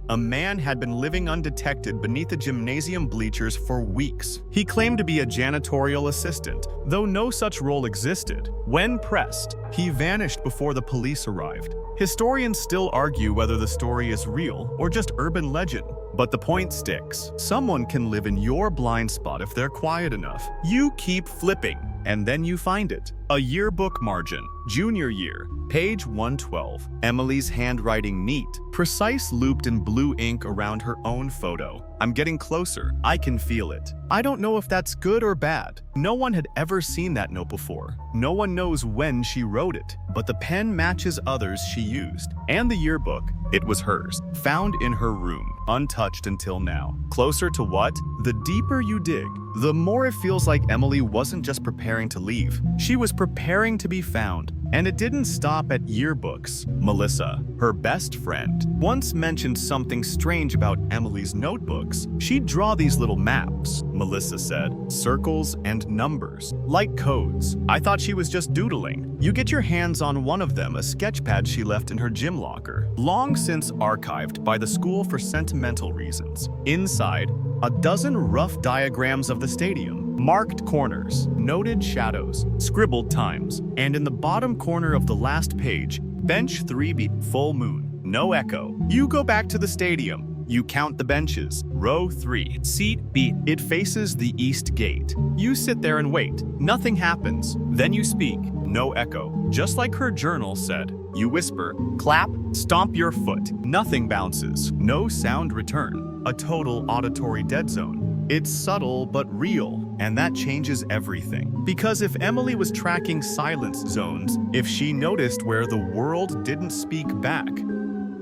a man had been living undetected beneath the gymnasium bleachers for weeks. He claimed to be a janitorial assistant, though no such role existed. When pressed, he vanished before the police arrived. Historians still argue whether the story is real or just urban legend, but the point sticks. Someone can live in your blind spot if they're quiet enough. You keep flipping, and then you find it. A yearbook margin, junior year, page 112. Emily's handwriting neat, precise, looped in blue ink around her own photo. I'm getting closer. I can feel it. I don't know if that's good or bad. No one had ever seen that note before. No one knows when she wrote it, but the pen matches others she used. And the yearbook, it was hers, found in her room, untouched until now. Closer to what? The deeper you dig, the more it feels like Emily wasn't just preparing to leave. She was preparing to be found. And it didn't stop at yearbooks. Melissa, her best friend, once mentioned something strange about Emily's notebooks. She'd draw these little maps, Melissa said, circles and numbers, like codes. I thought she was just doodling. You get your hands on one of them, a sketch pad she left in her gym locker, long since archived by the school for sentimental reasons. Inside, a dozen rough diagrams of the stadium. Marked corners, noted shadows, scribbled times, and in the bottom corner of the last page, bench 3B, full moon, no echo. You go back to the stadium. You count the benches. Row 3, seat B. It faces the east gate. You sit there and wait. Nothing happens. Then you speak. No echo. Just like her journal said. You whisper, clap, stomp your foot. Nothing bounces. No sound return. A total auditory dead zone. It's subtle but real, and that changes everything. Because if Emily was tracking silence zones, if she noticed where the world didn't speak back,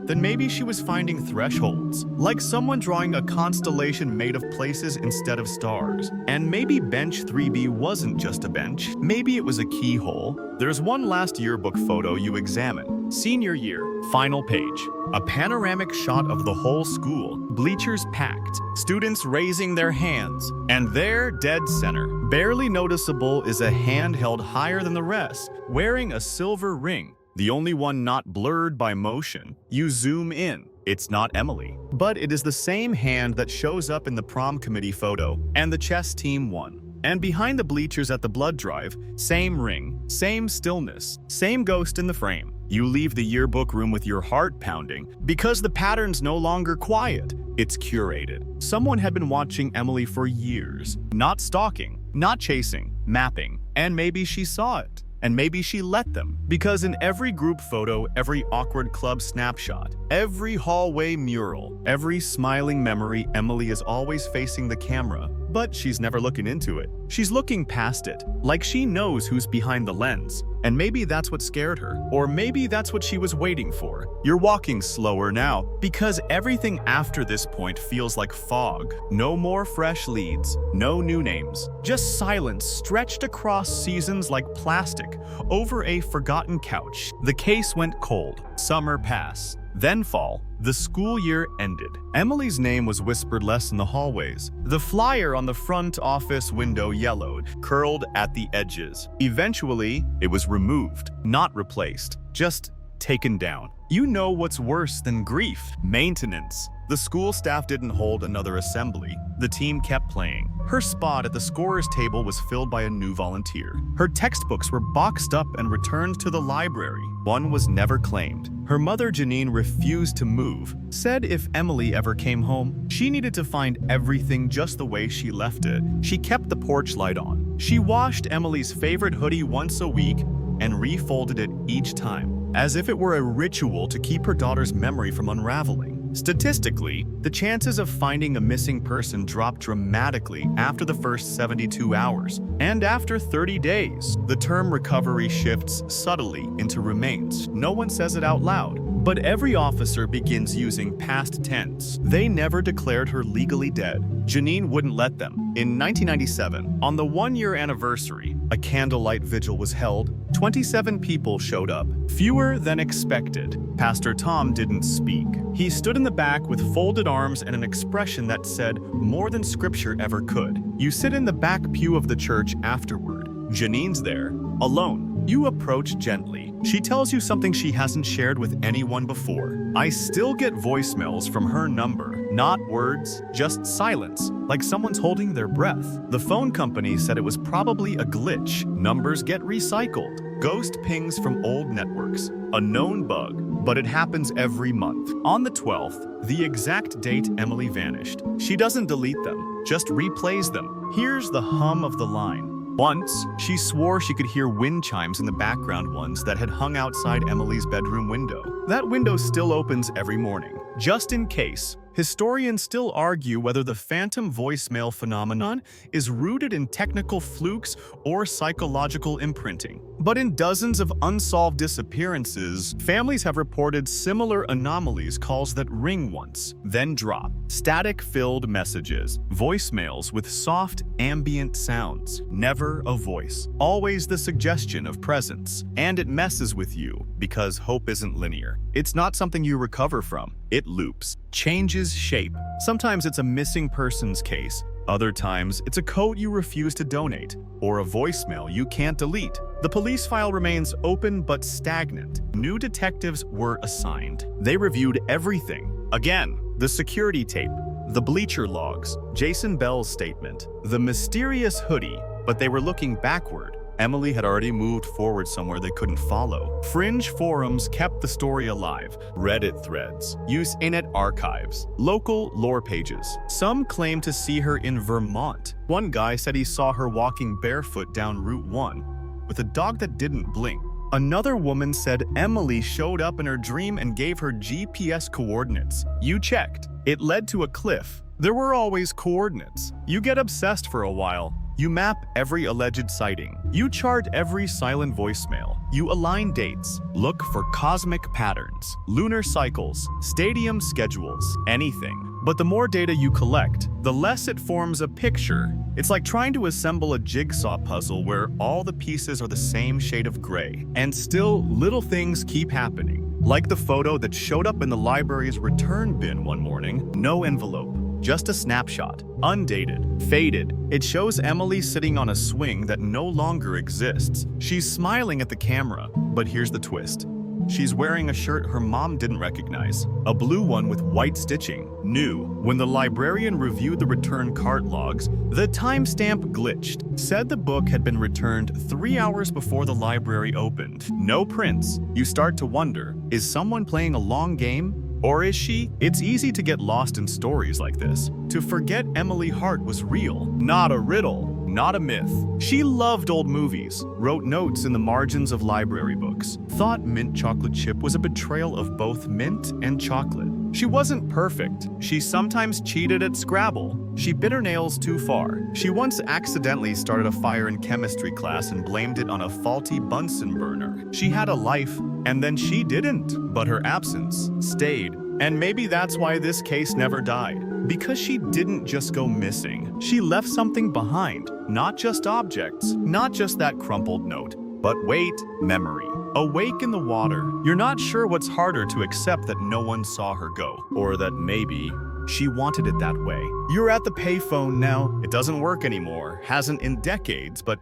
then maybe she was finding thresholds, like someone drawing a constellation made of places instead of stars. And maybe bench 3B wasn't just a bench, maybe it was a keyhole. There's one last yearbook photo you examine. Senior year, final page. A panoramic shot of the whole school, bleachers packed, students raising their hands, and there, dead center, barely noticeable, is a hand held higher than the rest, wearing a silver ring. The only one not blurred by motion. You zoom in. It's not Emily, but it is the same hand that shows up in the prom committee photo, and the chess team won. And behind the bleachers at the blood drive, same ring, same stillness, same ghost in the frame. You leave the yearbook room with your heart pounding because the pattern's no longer quiet. It's curated. Someone had been watching Emily for years, not stalking, not chasing, mapping, and maybe she saw it. And maybe she let them, because in every group photo, every awkward club snapshot, every hallway mural, every smiling memory, Emily is always facing the camera, but she's never looking into it. She's looking past it, like she knows who's behind the lens. And maybe that's what scared her, or maybe that's what she was waiting for. You're walking slower now, because everything after this point feels like fog. No more fresh leads, no new names, just silence stretched across seasons like plastic over a forgotten couch. The case went cold. Summer passed. Then fall. The school year ended. Emily's name was whispered less in the hallways. The flyer on the front office window yellowed, curled at the edges. Eventually, it was removed, not replaced, just taken down. You know what's worse than grief? Maintenance. The school staff didn't hold another assembly. The team kept playing. Her spot at the scorer's table was filled by a new volunteer. Her textbooks were boxed up and returned to the library. One was never claimed. Her mother, Janine, refused to move, said if Emily ever came home, she needed to find everything just the way she left it. She kept the porch light on. She washed Emily's favorite hoodie once a week and refolded it each time. as if it were a ritual to keep her daughter's memory from unraveling. Statistically, the chances of finding a missing person drop dramatically after the first 72 hours, and after 30 days. The term recovery shifts subtly into remains. No one says it out loud, but every officer begins using past tense. They never declared her legally dead. Janine wouldn't let them. In 1997, on the one-year anniversary, a candlelight vigil was held. 27 people showed up, fewer than expected. Pastor Tom didn't speak. He stood in the back with folded arms and an expression that said more than scripture ever could. You sit in the back pew of the church afterward. Janine's there, alone. You approach gently. She tells you something she hasn't shared with anyone before. I still get voicemails from her number. Not words, just silence, like someone's holding their breath. The phone company said it was probably a glitch. Numbers get recycled. Ghost pings from old networks. A known bug, but it happens every month. On the 12th, the exact date Emily vanished. She doesn't delete them, just replays them. Here's the hum of the line. Once, she swore she could hear wind chimes in the background ones that had hung outside Emily's bedroom window. That window still opens every morning. Just in case, historians still argue whether the phantom voicemail phenomenon is rooted in technical flukes or psychological imprinting. But in dozens of unsolved disappearances, families have reported similar anomalies, calls that ring once, then drop. Static-filled messages, voicemails with soft, ambient sounds, never a voice, always the suggestion of presence. And it messes with you because hope isn't linear. It's not something you recover from. It loops, changes shape. Sometimes it's a missing persons case. Other times, it's a coat you refuse to donate, or a voicemail you can't delete. The police file remains open but stagnant. New detectives were assigned. They reviewed everything. Again, the security tape, the bleacher logs, Jason Bell's statement, the mysterious hoodie, but they were looking backward. Emily had already moved forward somewhere they couldn't follow. Fringe forums kept the story alive. Reddit threads, Usenet archives, local lore pages. Some claim to see her in Vermont. One guy said he saw her walking barefoot down Route 1 with a dog that didn't blink. Another woman said Emily showed up in her dream and gave her GPS coordinates. You checked. It led to a cliff. There were always coordinates. You get obsessed for a while. You map every alleged sighting. You chart every silent voicemail. You align dates. Look for cosmic patterns, lunar cycles, stadium schedules, anything. But the more data you collect, the less it forms a picture. It's like trying to assemble a jigsaw puzzle where all the pieces are the same shade of gray. And still, little things keep happening. Like the photo that showed up in the library's return bin one morning. No envelope. Just a snapshot, undated, faded. It shows Emily sitting on a swing that no longer exists. She's smiling at the camera, but here's the twist. She's wearing a shirt her mom didn't recognize, a blue one with white stitching, new. When the librarian reviewed the return cart logs, the timestamp glitched, said the book had been returned 3 hours before the library opened. No prints. You start to wonder, is someone playing a long game? Or is she? It's easy to get lost in stories like this, to forget Emily Hart was real, not a riddle, not a myth. She loved old movies, wrote notes in the margins of library books, thought mint chocolate chip was a betrayal of both mint and chocolate. She wasn't perfect. She sometimes cheated at Scrabble. She bit her nails too far. She once accidentally started a fire in chemistry class and blamed it on a faulty Bunsen burner. She had a life, and then she didn't. But her absence stayed. And maybe that's why this case never died. Because she didn't just go missing. She left something behind. Not just objects, not just that crumpled note. But wait, memory. Awake in the water. You're not sure what's harder to accept that no one saw her go, or that maybe she wanted it that way. You're at the payphone now. It doesn't work anymore. Hasn't in decades, but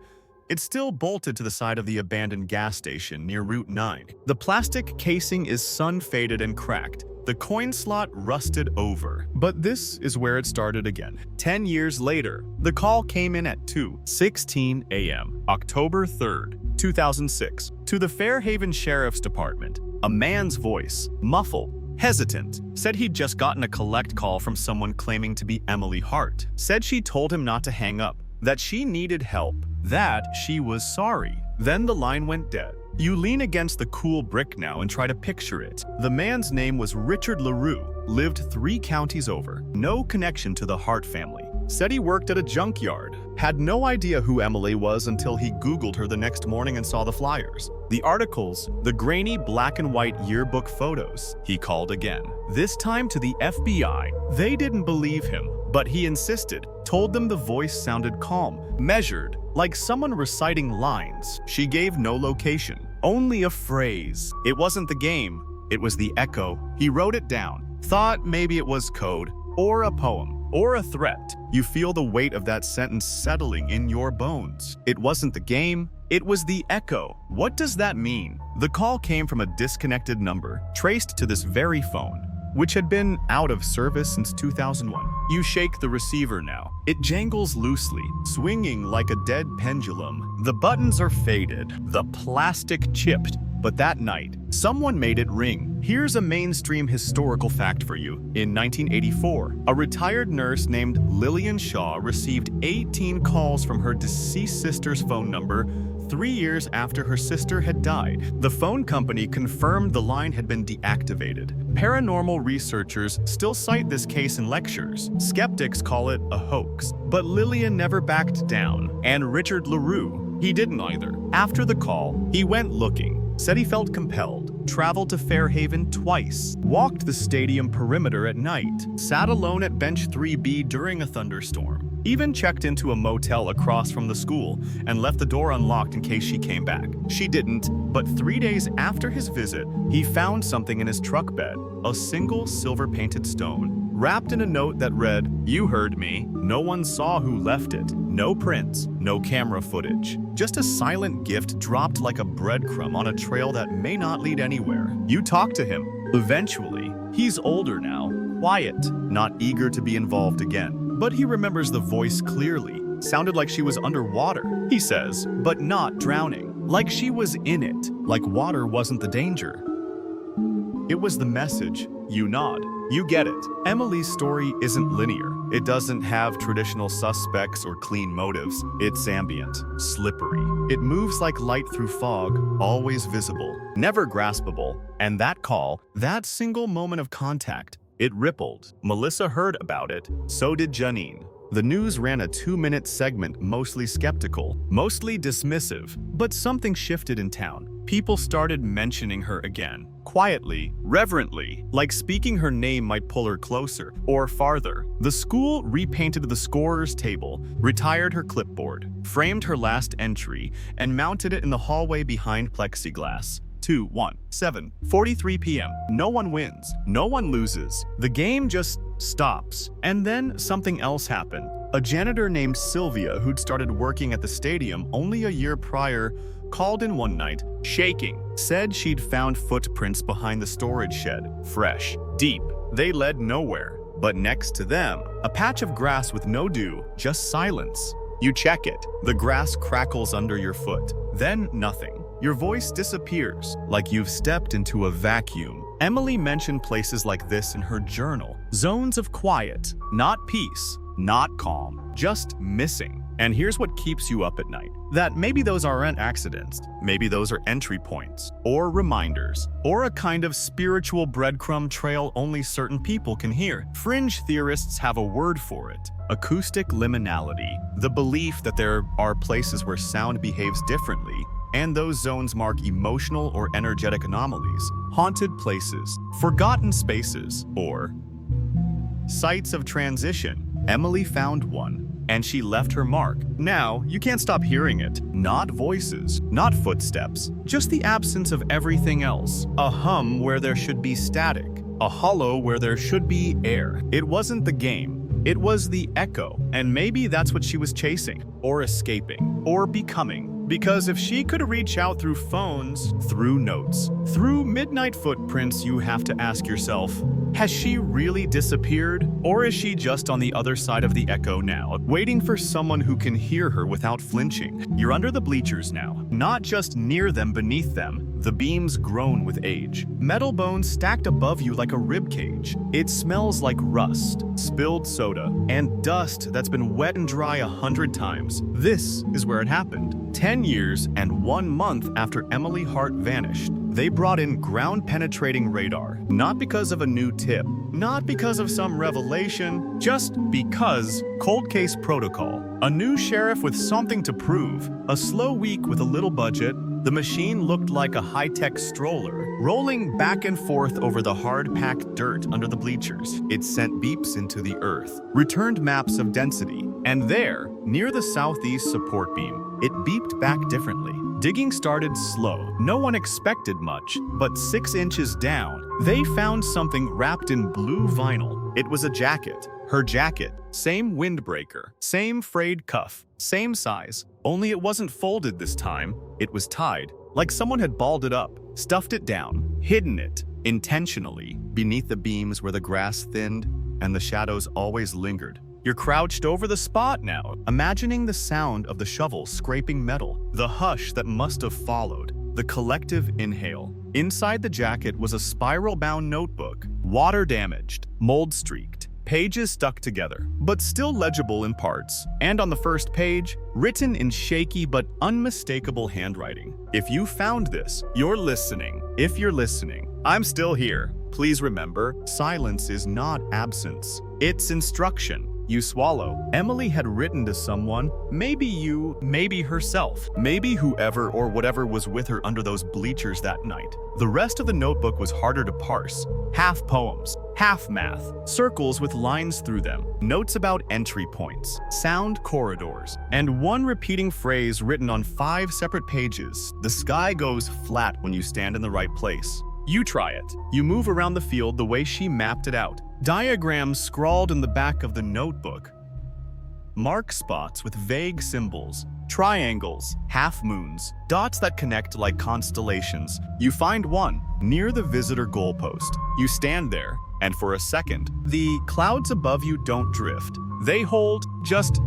it's still bolted to the side of the abandoned gas station near Route 9. The plastic casing is sun-faded and cracked. The coin slot rusted over. But this is where it started again. 10 years later, the call came in at 2:16 a.m., October 3rd, 2006, to the Fairhaven Sheriff's Department. A man's voice, muffled, hesitant, said he'd just gotten a collect call from someone claiming to be Emily Hart. Said she told him not to hang up, that she needed help, that she was sorry. Then the line went dead. You lean against the cool brick now and try to picture it. The man's name was Richard LaRue, lived 3 counties over, no connection to the Hart family. Said he worked at a junkyard. Had no idea who Emily was until he Googled her the next morning and saw the flyers. The articles, the grainy black and white yearbook photos. He called again, this time to the FBI. They didn't believe him, but he insisted, told them the voice sounded calm, measured, like someone reciting lines. She gave no location, only a phrase. It wasn't the game, it was the echo. He wrote it down, thought maybe it was code, or a poem, or a threat. You feel the weight of that sentence settling in your bones. It wasn't the game, it was the echo. What does that mean? The call came from a disconnected number, traced to this very phone, which had been out of service since 2001. You shake the receiver now. It jangles loosely, swinging like a dead pendulum. The buttons are faded, the plastic chipped. But that night, someone made it ring. Here's a mainstream historical fact for you. In 1984, a retired nurse named Lillian Shaw received 18 calls from her deceased sister's phone number 3 years after her sister had died. The phone company confirmed the line had been deactivated. Paranormal researchers still cite this case in lectures. Skeptics call it a hoax. But Lillian never backed down, and Richard LaRue, he didn't either. After the call, he went looking. Said he felt compelled, traveled to Fairhaven twice, walked the stadium perimeter at night, sat alone at bench 3B during a thunderstorm, even checked into a motel across from the school and left the door unlocked in case she came back. She didn't, but 3 days after his visit, he found something in his truck bed, a single silver-painted stone, wrapped in a note that read, "You heard me." No one saw who left it. No prints, no camera footage. Just a silent gift dropped like a breadcrumb on a trail that may not lead anywhere. You talk to him. Eventually, he's older now, quiet, not eager to be involved again. But he remembers the voice clearly. Sounded like she was underwater, he says, but not drowning. Like she was in it, like water wasn't the danger. It was the message. You nod. You get it. Emily's story isn't linear. It doesn't have traditional suspects or clean motives. It's ambient, slippery. It moves like light through fog, always visible, never graspable. And that call, that single moment of contact, it rippled. Melissa heard about it. So did Janine. The news ran a 2-minute segment, mostly skeptical, mostly dismissive. But something shifted in town. People started mentioning her again. Quietly, reverently, like speaking her name might pull her closer or farther. The school repainted the scorer's table, retired her clipboard, framed her last entry, and mounted it in the hallway behind plexiglass. 2:17:43 p.m. No one wins. No one loses. The game just stops. And then something else happened. A janitor named Sylvia, who'd started working at the stadium only a year prior, called in one night, shaking, said she'd found footprints behind the storage shed, fresh, deep. They led nowhere, but next to them, a patch of grass with no dew, just silence. You check it. The grass crackles under your foot. Then nothing. Your voice disappears, like you've stepped into a vacuum. Emily mentioned places like this in her journal. Zones of quiet, not peace, not calm, just missing. And here's what keeps you up at night. That maybe those aren't accidents. Maybe those are entry points, or reminders, or a kind of spiritual breadcrumb trail only certain people can hear. Fringe theorists have a word for it. Acoustic liminality. The belief that there are places where sound behaves differently, and those zones mark emotional or energetic anomalies. Haunted places, forgotten spaces, or sites of transition. Emily found one, and she left her mark. Now, you can't stop hearing it. Not voices, not footsteps, just the absence of everything else. A hum where there should be static, a hollow where there should be air. It wasn't the game, it was the echo. And maybe that's what she was chasing, or escaping, or becoming. Because if she could reach out through phones, through notes, Through midnight footprints, you have to ask yourself, has she really disappeared? Or is she just on the other side of the echo now, waiting for someone who can hear her without flinching? You're under the bleachers now, not just near them, beneath them. The beams groan with age. Metal bones stacked above you like a rib cage. It smells like rust, spilled soda, and dust that's been wet and dry 100 times. This is where it happened. 10 years and 1 month after Emily Hart vanished, they brought in ground-penetrating radar. Not because of a new tip, not because of some revelation, just because cold case protocol. A new sheriff with something to prove. A slow week with a little budget. The machine looked like a high-tech stroller, rolling back and forth over the hard-packed dirt under the bleachers. It sent beeps into the earth, returned maps of density, and there, near the southeast support beam, it beeped back differently. Digging started slow. No one expected much, but 6 inches down, they found something wrapped in blue vinyl. It was a jacket. Her jacket. Same windbreaker, same frayed cuff, same size. Only it wasn't folded this time. It was tied, like someone had balled it up, stuffed it down, hidden it, intentionally, beneath the beams where the grass thinned and the shadows always lingered. You're crouched over the spot now, imagining the sound of the shovel scraping metal, the hush that must have followed, the collective inhale. Inside the jacket was a spiral-bound notebook, water-damaged, mold-streaked, pages stuck together, but still legible in parts. And on the first page, written in shaky but unmistakable handwriting. If you found this, you're listening. If you're listening, I'm still here. Please remember, silence is not absence. It's instruction. You swallow. Emily had written to someone, maybe you, maybe herself, maybe whoever or whatever was with her under those bleachers that night. The rest of the notebook was harder to parse. Half poems, half math, circles with lines through them, notes about entry points, sound corridors, and one repeating phrase written on 5 separate pages. The sky goes flat when you stand in the right place. You try it. You move around the field the way she mapped it out. Diagrams scrawled in the back of the notebook. Mark spots with vague symbols, triangles, half-moons, dots that connect like constellations. You find one near the visitor goalpost. You stand there, and for a second, the clouds above you don't drift. They hold, just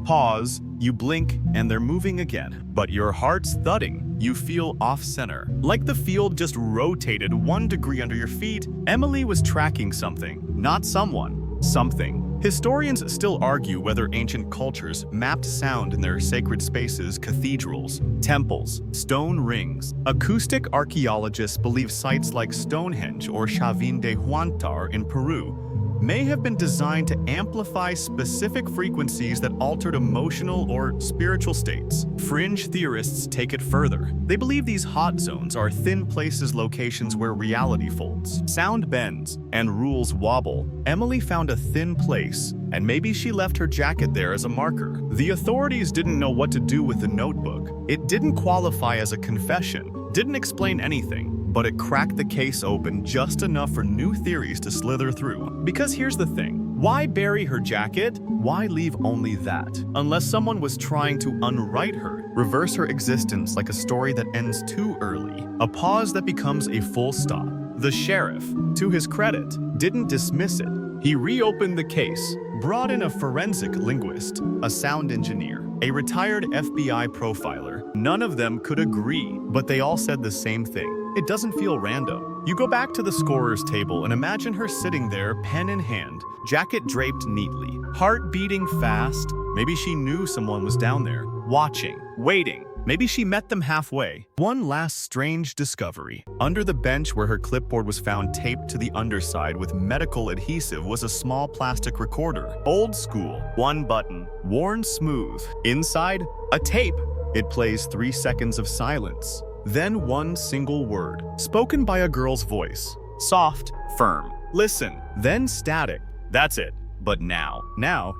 pause. You blink, and they're moving again. But your heart's thudding. You feel off-center, like the field just rotated 1 degree under your feet. Emily was tracking something, not someone, something. Historians still argue whether ancient cultures mapped sound in their sacred spaces, cathedrals, temples, stone rings. Acoustic archaeologists believe sites like Stonehenge or Chavin de Huantar in Peru may have been designed to amplify specific frequencies that altered emotional or spiritual states. Fringe theorists take it further. They believe these hot zones are thin places, locations where reality folds, sound bends, and rules wobble. Emily found a thin place, and maybe she left her jacket there as a marker. The authorities didn't know what to do with the notebook. It didn't qualify as a confession, didn't explain anything. But it cracked the case open just enough for new theories to slither through. Because here's the thing. Why bury her jacket? Why leave only that? Unless someone was trying to unwrite her, reverse her existence like a story that ends too early. A pause that becomes a full stop. The sheriff, to his credit, didn't dismiss it. He reopened the case, brought in a forensic linguist, a sound engineer, a retired FBI profiler. None of them could agree, but they all said the same thing. It doesn't feel random. You go back to the scorer's table and imagine her sitting there, pen in hand, jacket draped neatly, heart beating fast. Maybe she knew someone was down there, watching, waiting. Maybe she met them halfway. One last strange discovery. Under the bench where her clipboard was found taped to the underside with medical adhesive was a small plastic recorder. Old school, 1 button, worn smooth. Inside, a tape. It plays 3 seconds of silence. Then 1 single word, spoken by a girl's voice. Soft, firm. Listen, then static. That's it. But now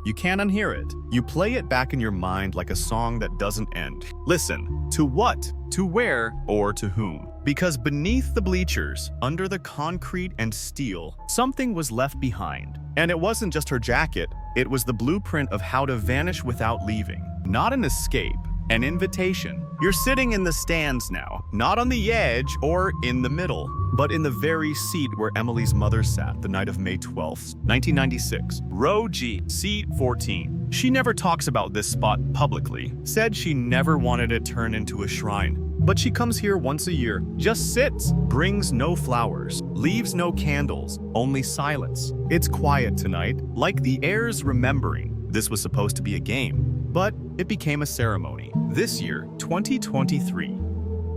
you can't unhear it. You play it back in your mind like a song that doesn't end. Listen, to what, to where, or to whom? Because beneath the bleachers, under the concrete and steel, something was left behind. And it wasn't just her jacket, it was the blueprint of how to vanish without leaving. Not an escape, an invitation. You're sitting in the stands now, not on the edge or in the middle, but in the very seat where Emily's mother sat the night of May 12th, 1996. Row G, seat 14. She never talks about this spot publicly, said she never wanted it turned into a shrine. But she comes here once a year, just sits, brings no flowers, leaves no candles, only silence. It's quiet tonight, like the air's remembering. This was supposed to be a game, but it became a ceremony. This year, 2023,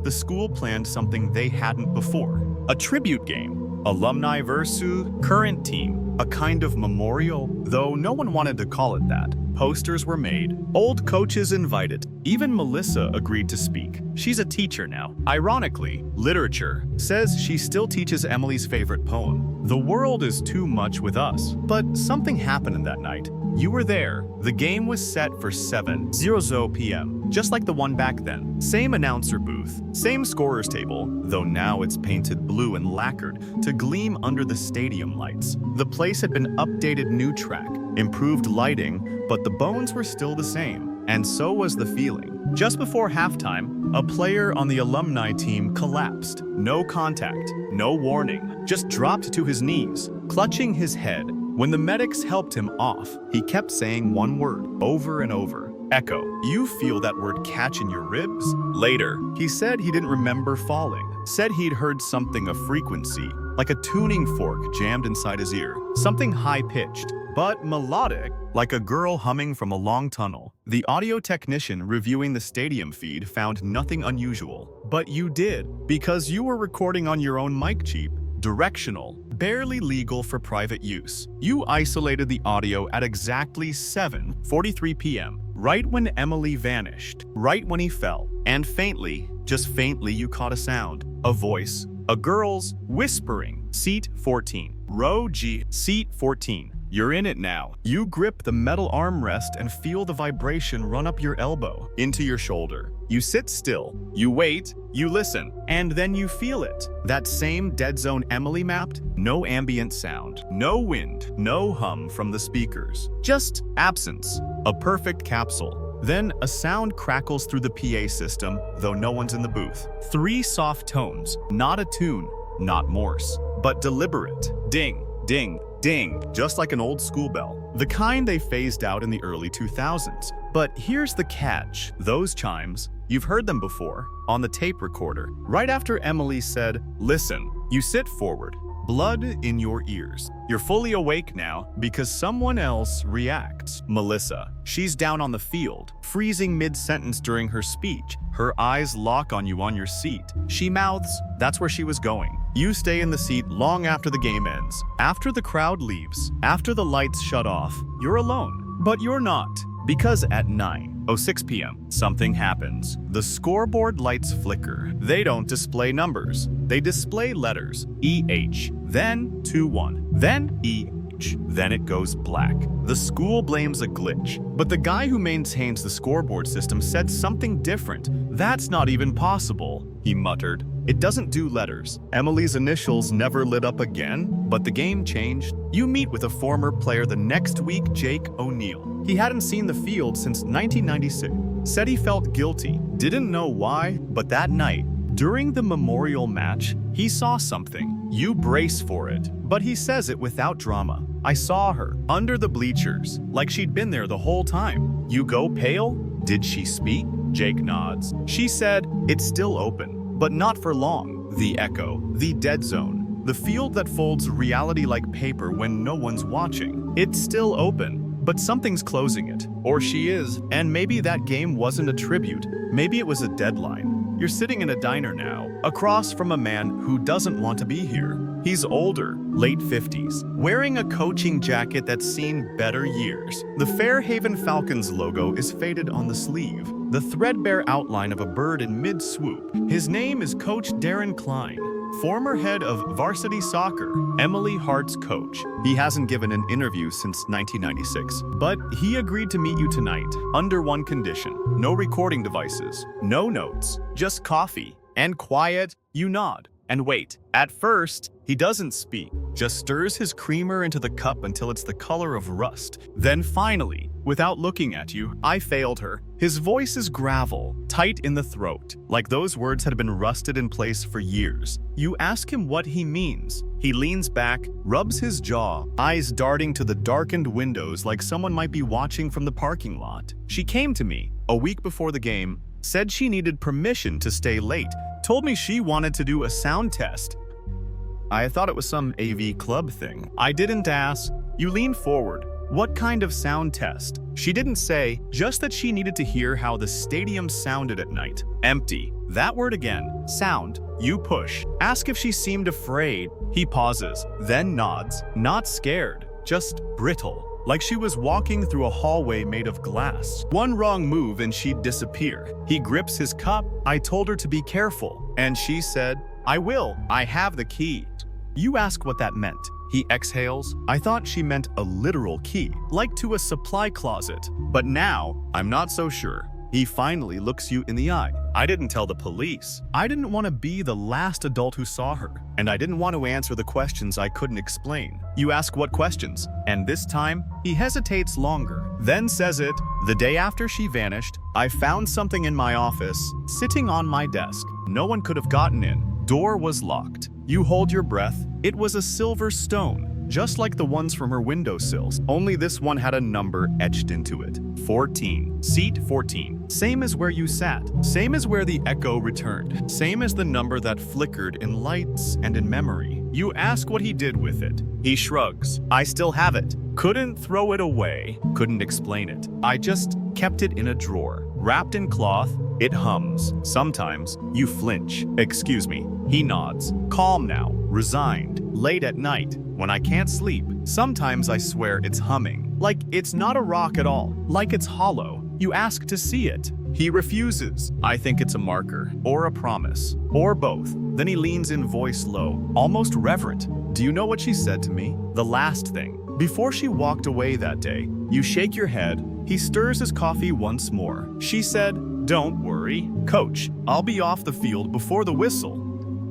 the school planned something they hadn't before. A tribute game, alumni versus current team, a kind of memorial, though no one wanted to call it that. Posters were made, old coaches invited, even Melissa agreed to speak. She's a teacher now. Ironically, literature says she still teaches Emily's favorite poem. The world is too much with us. But something happened in that night. You were there. The game was set for 7:00 p.m., just like the one back then. Same announcer booth, same scorer's table, though now it's painted blue and lacquered to gleam under the stadium lights. The place had been updated, new track, improved lighting, but the bones were still the same, and so was the feeling. Just before halftime, a player on the alumni team collapsed. No contact, no warning, just dropped to his knees, clutching his head. When the medics helped him off, he kept saying one word over and over. Echo. You feel that word catch in your ribs? Later, he said he didn't remember falling. Said he'd heard something, a frequency, like a tuning fork jammed inside his ear. Something high-pitched, but melodic, like a girl humming from a long tunnel. The audio technician reviewing the stadium feed found nothing unusual. But you did, because you were recording on your own mic chip. Directional, barely legal for private use. You isolated the audio at exactly 7:43 p.m., right when Emily vanished, right when he fell. And faintly, just faintly, you caught a sound, a voice, a girl's whispering. Seat 14. Row G, seat 14. You're in it now. You grip the metal armrest and feel the vibration run up your elbow, into your shoulder. You sit still, you wait, you listen, and then you feel it. That same dead zone Emily mapped, no ambient sound, no wind, no hum from the speakers. Just absence, a perfect capsule. Then a sound crackles through the PA system, though no one's in the booth. 3 soft tones, not a tune, not Morse, but deliberate. Ding, ding, ding, just like an old school bell. The kind they phased out in the early 2000s. But here's the catch. Those chimes, you've heard them before, on the tape recorder. Right after Emily said, listen, you sit forward, blood in your ears. You're fully awake now because someone else reacts. Melissa. She's down on the field, freezing mid-sentence during her speech. Her eyes lock on you on your seat. She mouths, that's where she was going. You stay in the seat long after the game ends. After the crowd leaves, after the lights shut off, you're alone. But you're not. Because at 9:06 p.m., something happens. The scoreboard lights flicker. They don't display numbers. They display letters. EH, then 2-1, then EH, then it goes black. The school blames a glitch, but the guy who maintains the scoreboard system said something different. That's not even possible, he muttered. It doesn't do letters. Emily's initials never lit up again, but the game changed. You meet with a former player the next week, Jake O'Neill. He hadn't seen the field since 1996. Said he felt guilty. Didn't know why, but that night, during the memorial match, he saw something. You brace for it, but he says it without drama. I saw her, under the bleachers, like she'd been there the whole time. You go pale? Did she speak? Jake nods. She said, it's still open. But not for long. The echo, the dead zone, the field that folds reality like paper when no one's watching. It's still open, but something's closing it. Or she is, and maybe that game wasn't a tribute. Maybe it was a deadline. You're sitting in a diner now, across from a man who doesn't want to be here. He's older, late 50s, wearing a coaching jacket that's seen better years. The Fairhaven Falcons logo is faded on the sleeve, the threadbare outline of a bird in mid-swoop. His name is Coach Darren Klein, former head of varsity soccer, Emily Hart's coach. He hasn't given an interview since 1996, but he agreed to meet you tonight, under one condition. No recording devices, no notes, just coffee and quiet. You nod. And wait, at first, he doesn't speak, just stirs his creamer into the cup until it's the color of rust. Then finally, without looking at you, I failed her. His voice is gravel, tight in the throat, like those words had been rusted in place for years. You ask him what he means. He leans back, rubs his jaw, eyes darting to the darkened windows like someone might be watching from the parking lot. She came to me, a week before the game, said she needed permission to stay late, told me she wanted to do a sound test. I thought it was some AV club thing. I didn't ask. You leaned forward. What kind of sound test? She didn't say, just that she needed to hear how the stadium sounded at night. Empty. That word again. Sound. You push. Ask if she seemed afraid. He pauses, then nods. Not scared, just brittle. Like she was walking through a hallway made of glass. One wrong move and she'd disappear. He grips his cup. I told her to be careful. And she said, I will. I have the key. You ask what that meant. He exhales. I thought she meant a literal key, like to a supply closet. But now, I'm not so sure. He finally looks you in the eye. I didn't tell the police. I didn't want to be the last adult who saw her, and I didn't want to answer the questions I couldn't explain. You ask what questions, and this time, he hesitates longer, then says it. The day after she vanished, I found something in my office, sitting on my desk. No one could have gotten in. Door was locked. You hold your breath. It was a silver stone, just like the ones from her windowsills, only this one had a number etched into it. 14. Seat 14. Same as where you sat. Same as where the echo returned. Same as the number that flickered in lights and in memory. You ask what he did with it. He shrugs. I still have it. Couldn't throw it away. Couldn't explain it. I just kept it in a drawer. Wrapped in cloth. It hums. Sometimes you flinch. Excuse me. He nods. Calm now. Resigned. Late at night. When I can't sleep. Sometimes I swear it's humming. Like it's not a rock at all. Like it's hollow. You ask to see it. He refuses. I think it's a marker. Or a promise. Or both. Then he leans in, voice low. Almost reverent. Do you know what she said to me? The last thing. Before she walked away that day. You shake your head. He stirs his coffee once more. She said, don't worry, coach. I'll be off the field before the whistle.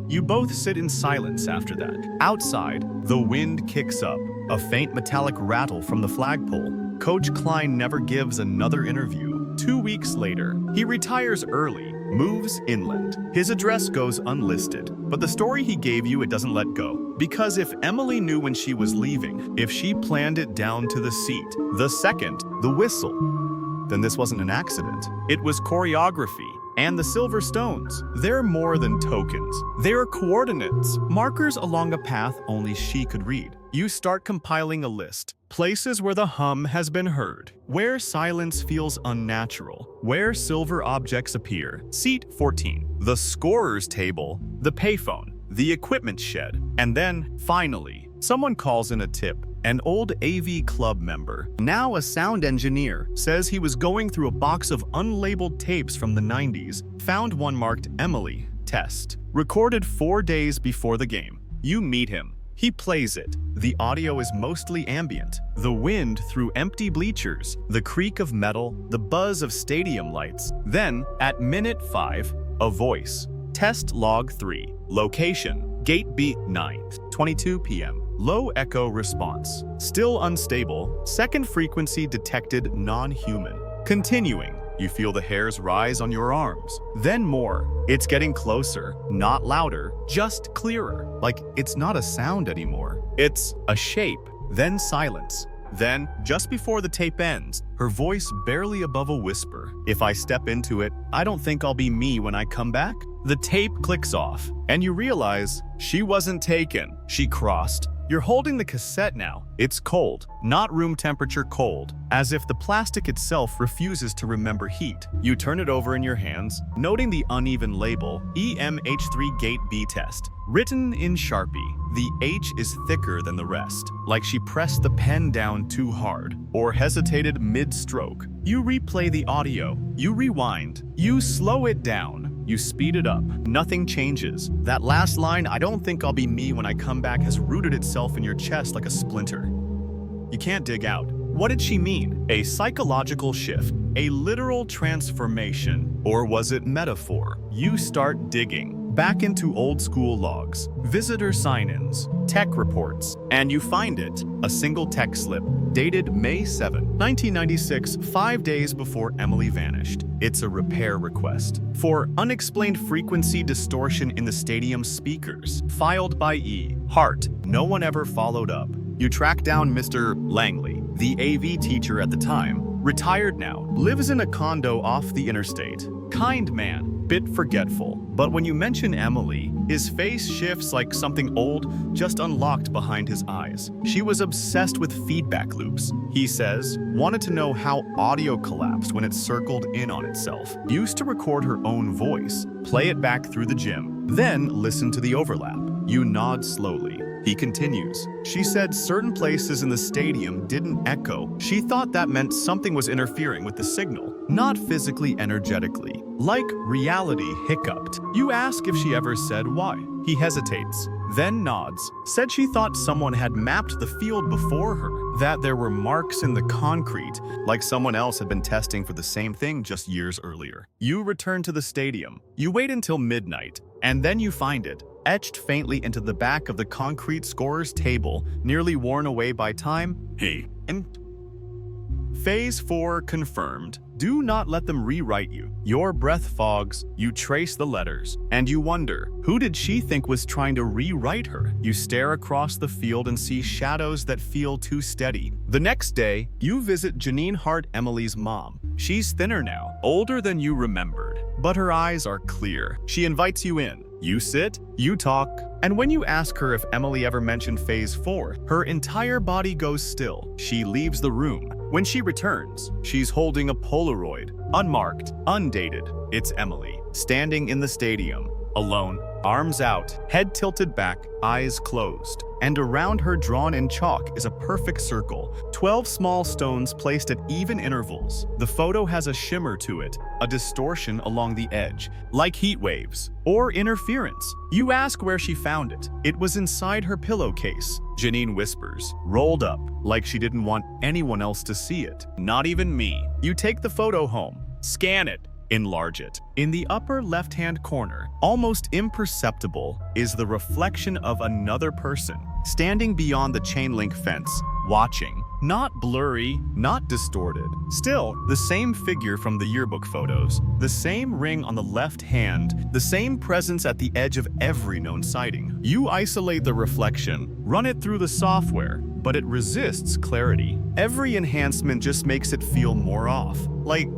You both sit in silence after that. Outside, the wind kicks up, a faint metallic rattle from the flagpole. Coach Klein never gives another interview. 2 weeks later, he retires early, moves inland. His address goes unlisted, but the story he gave you, it doesn't let go. Because if Emily knew when she was leaving, if she planned it down to the seat, the second, the whistle, then this wasn't an accident. It was choreography. And the silver stones, they're more than tokens. They're coordinates, markers along a path only she could read. You start compiling a list. Places where the hum has been heard, where silence feels unnatural, where silver objects appear. Seat 14, the scorer's table, the payphone, the equipment shed, and then, finally, someone calls in a tip. An old AV club member, now a sound engineer, says he was going through a box of unlabeled tapes from the 90s, found one marked Emily, test, recorded 4 days before the game. You meet him. He plays it. The audio is mostly ambient. The wind through empty bleachers, the creak of metal, the buzz of stadium lights. Then, at minute 5, a voice. Test log 3. Location, gate B, 9th, 22 p.m. Low echo response. Still unstable. Second frequency detected non-human. Continuing. You feel the hairs rise on your arms. Then more. It's getting closer. Not louder, just clearer. Like it's not a sound anymore. It's a shape. Then silence. Then, just before the tape ends, her voice barely above a whisper. If I step into it, I don't think I'll be me when I come back. The tape clicks off, and you realize she wasn't taken. She crossed. You're holding the cassette now. It's cold, not room temperature cold, as if the plastic itself refuses to remember heat. You turn it over in your hands, noting the uneven label, EMH3 Gate B test. Written in Sharpie, the H is thicker than the rest, like she pressed the pen down too hard, or hesitated mid-stroke. You replay the audio, you rewind, you slow it down. You speed it up. Nothing changes. That last line, I don't think I'll be me when I come back, has rooted itself in your chest like a splinter. You can't dig out. What did she mean? A psychological shift? A literal transformation? Or was it metaphor? You start digging. back into old school logs, visitor sign-ins, tech reports, and you find it, a single text slip, dated May 7, 1996, 5 days before Emily vanished. It's a repair request for unexplained frequency distortion in the stadium's speakers, filed by E. Hart. No one ever followed up. You track down Mr. Langley, the AV teacher at the time, retired now, lives in a condo off the interstate. Kind man, bit forgetful, but when you mention Emily, his face shifts like something old just unlocked behind his eyes. She was obsessed with feedback loops. He says, wanted to know how audio collapsed when it circled in on itself. Used to record her own voice, play it back through the gym, then listen to the overlap. You nod slowly. He continues. She said certain places in the stadium didn't echo. She thought that meant something was interfering with the signal, not physically energetically. Like reality hiccuped. You ask if she ever said why. He hesitates, then nods. Said she thought someone had mapped the field before her, that there were marks in the concrete, like someone else had been testing for the same thing just years earlier. You return to the stadium. You wait until midnight, and then you find it, etched faintly into the back of the concrete scorer's table, nearly worn away by time. Hey, and Phase 4 confirmed. Do not let them rewrite you. Your breath fogs, you trace the letters, and you wonder, who did she think was trying to rewrite her? You stare across the field and see shadows that feel too steady. The next day, you visit Janine Hart, Emily's mom. She's thinner now, older than you remembered, but her eyes are clear. She invites you in. You sit, you talk, and when you ask her if Emily ever mentioned Phase 4, her entire body goes still. She leaves the room. When she returns, she's holding a Polaroid, unmarked, undated. It's Emily, standing in the stadium, alone, arms out, head tilted back, eyes closed. And around her, drawn in chalk, is a perfect circle, 12 small stones placed at even intervals. The photo has a shimmer to it, a distortion along the edge, like heat waves or interference. You ask where she found it. It was inside her pillowcase. Janine whispers, rolled up, like she didn't want anyone else to see it, not even me. You take the photo home, scan it, enlarge it. In the upper left-hand corner, almost imperceptible, is the reflection of another person, standing beyond the chain-link fence, watching. Not blurry, not distorted. Still, the same figure from the yearbook photos, the same ring on the left hand, the same presence at the edge of every known sighting. You isolate the reflection, run it through the software, but it resists clarity. Every enhancement just makes it feel more off. Like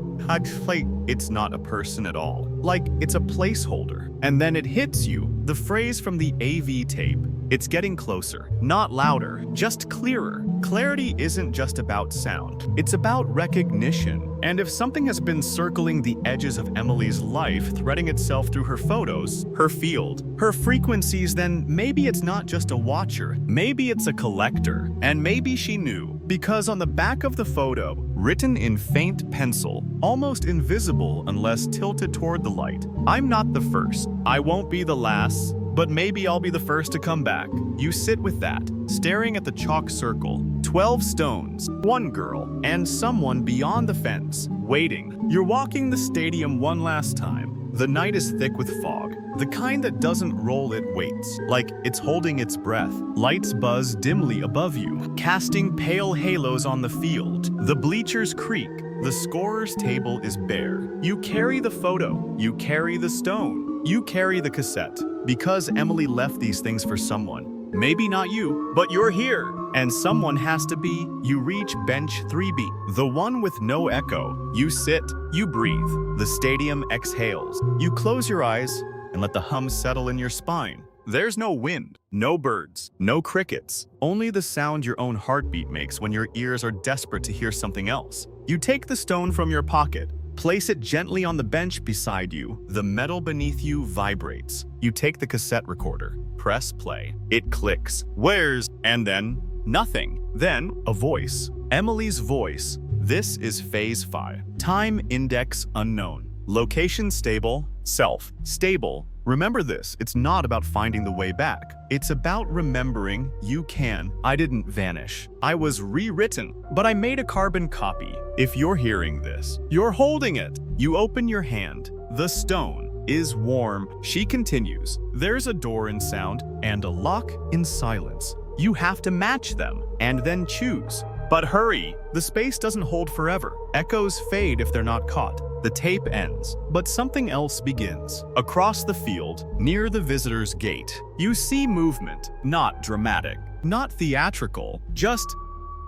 it's not a person at all. Like it's a placeholder. And then it hits you, the phrase from the AV tape. It's getting closer, not louder, just clearer. Clarity isn't just about sound, it's about recognition. And if something has been circling the edges of Emily's life, threading itself through her photos, her field, her frequencies, then maybe it's not just a watcher, maybe it's a collector. And maybe she knew, because on the back of the photo, written in faint pencil, almost invisible unless tilted toward the light, I'm not the first, I won't be the last, but maybe I'll be the first to come back. You sit with that, staring at the chalk circle, 12 stones, one girl, and someone beyond the fence, waiting. You're walking the stadium one last time. The night is thick with fog, the kind that doesn't roll, it waits, like it's holding its breath. Lights buzz dimly above you, casting pale halos on the field. The bleachers creak. The scorer's table is bare. You carry the photo, you carry the stone, you carry the cassette. Because Emily left these things for someone. Maybe not you, but you're here. And someone has to be. You reach bench 3B, the one with no echo. You sit, you breathe. The stadium exhales. You close your eyes and let the hum settle in your spine. There's no wind, no birds, no crickets, only the sound your own heartbeat makes when your ears are desperate to hear something else. You take the stone from your pocket, place it gently on the bench beside you. The metal beneath you vibrates. You take the cassette recorder, press play. It clicks. Where's? And then nothing. Then a voice. Emily's voice. This is Phase 5. Time index unknown. Location stable. Self stable. Remember this, it's not about finding the way back. It's about remembering you can. I didn't vanish. I was rewritten, but I made a carbon copy. If you're hearing this, you're holding it. You open your hand. The stone. is warm. She continues. There's a door in sound and a lock in silence. You have to match them and then choose. But hurry, the space doesn't hold forever. Echoes fade if they're not caught. The tape ends, but something else begins. Across the field, near the visitor's gate, you see movement, not dramatic, not theatrical, just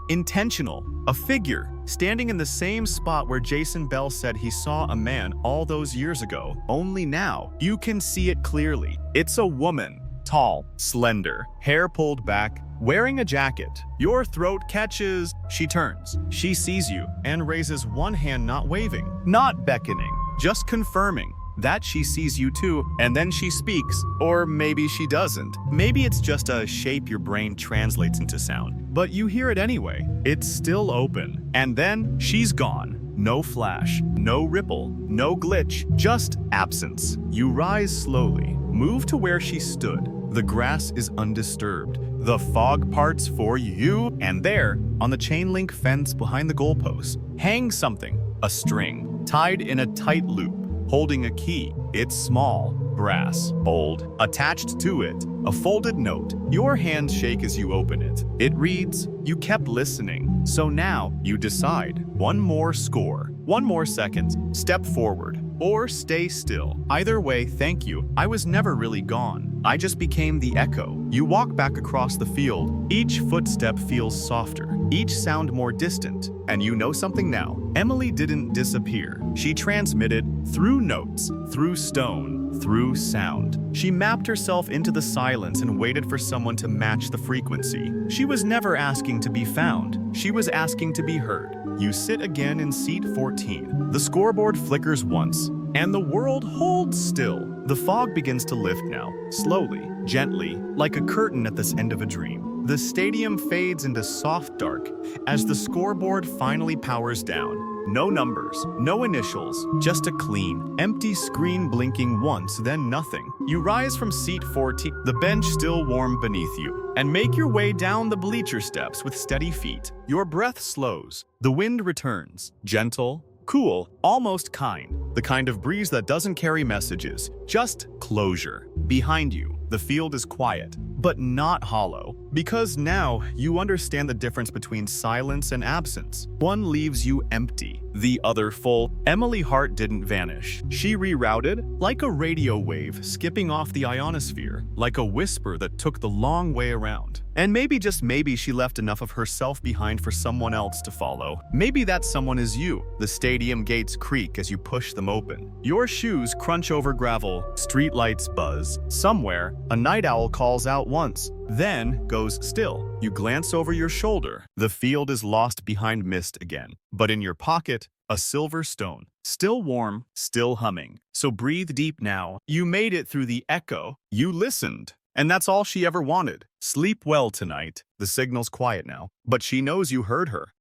intentional. A figure standing in the same spot where Jason Bell said he saw a man all those years ago. Only now, you can see it clearly. It's a woman. Tall, slender, hair pulled back, wearing a jacket. Your throat catches. She turns. She sees you and raises one hand, not waving, not beckoning, just confirming that she sees you too, and then she speaks. Or maybe she doesn't. Maybe it's just a shape your brain translates into sound, but you hear it anyway. It's still open. And then she's gone. No flash, no ripple, no glitch, just absence. You rise slowly, move to where she stood. The grass is undisturbed. The fog parts for you, and there, on the chain link fence behind the goalpost, hangs something, a string, tied in a tight loop, holding a key. It's small, brass, old. Attached to it, a folded note. Your hands shake as you open it. It reads, "You kept listening, so now you decide. One more score, 1 more second, step forward, or stay still. Either way, thank you. I was never really gone. I just became the echo." You walk back across the field. Each footstep feels softer, each sound more distant. And you know something now. Emily didn't disappear. She transmitted through notes, through stone, through sound. She mapped herself into the silence and waited for someone to match the frequency. She was never asking to be found. She was asking to be heard. You sit again in seat 14. The scoreboard flickers once, and the world holds still. The fog begins to lift now, slowly, gently, like a curtain at this end of a dream. The stadium fades into soft dark as the scoreboard finally powers down. No numbers, no initials, just a clean, empty screen blinking once, then nothing. You rise from seat 14, the bench still warm beneath you, and make your way down the bleacher steps with steady feet. Your breath slows. The wind returns, gentle, cool, almost kind. The kind of breeze that doesn't carry messages, just closure. Behind you, the field is quiet, but not hollow, because now you understand the difference between silence and absence. One leaves you empty, the other full. Emily Hart didn't vanish. She rerouted like a radio wave skipping off the ionosphere, like a whisper that took the long way around. And maybe, just maybe, she left enough of herself behind for someone else to follow. Maybe that someone is you. The stadium gates creak as you push them open. Your shoes crunch over gravel, streetlights buzz. Somewhere, a night owl calls out once, then goes still. You glance over your shoulder. The field is lost behind mist again. But in your pocket, a silver stone. Still warm, still humming. So breathe deep now. You made it through the echo. You listened. And that's all she ever wanted. Sleep well tonight. The signal's quiet now, but she knows you heard her.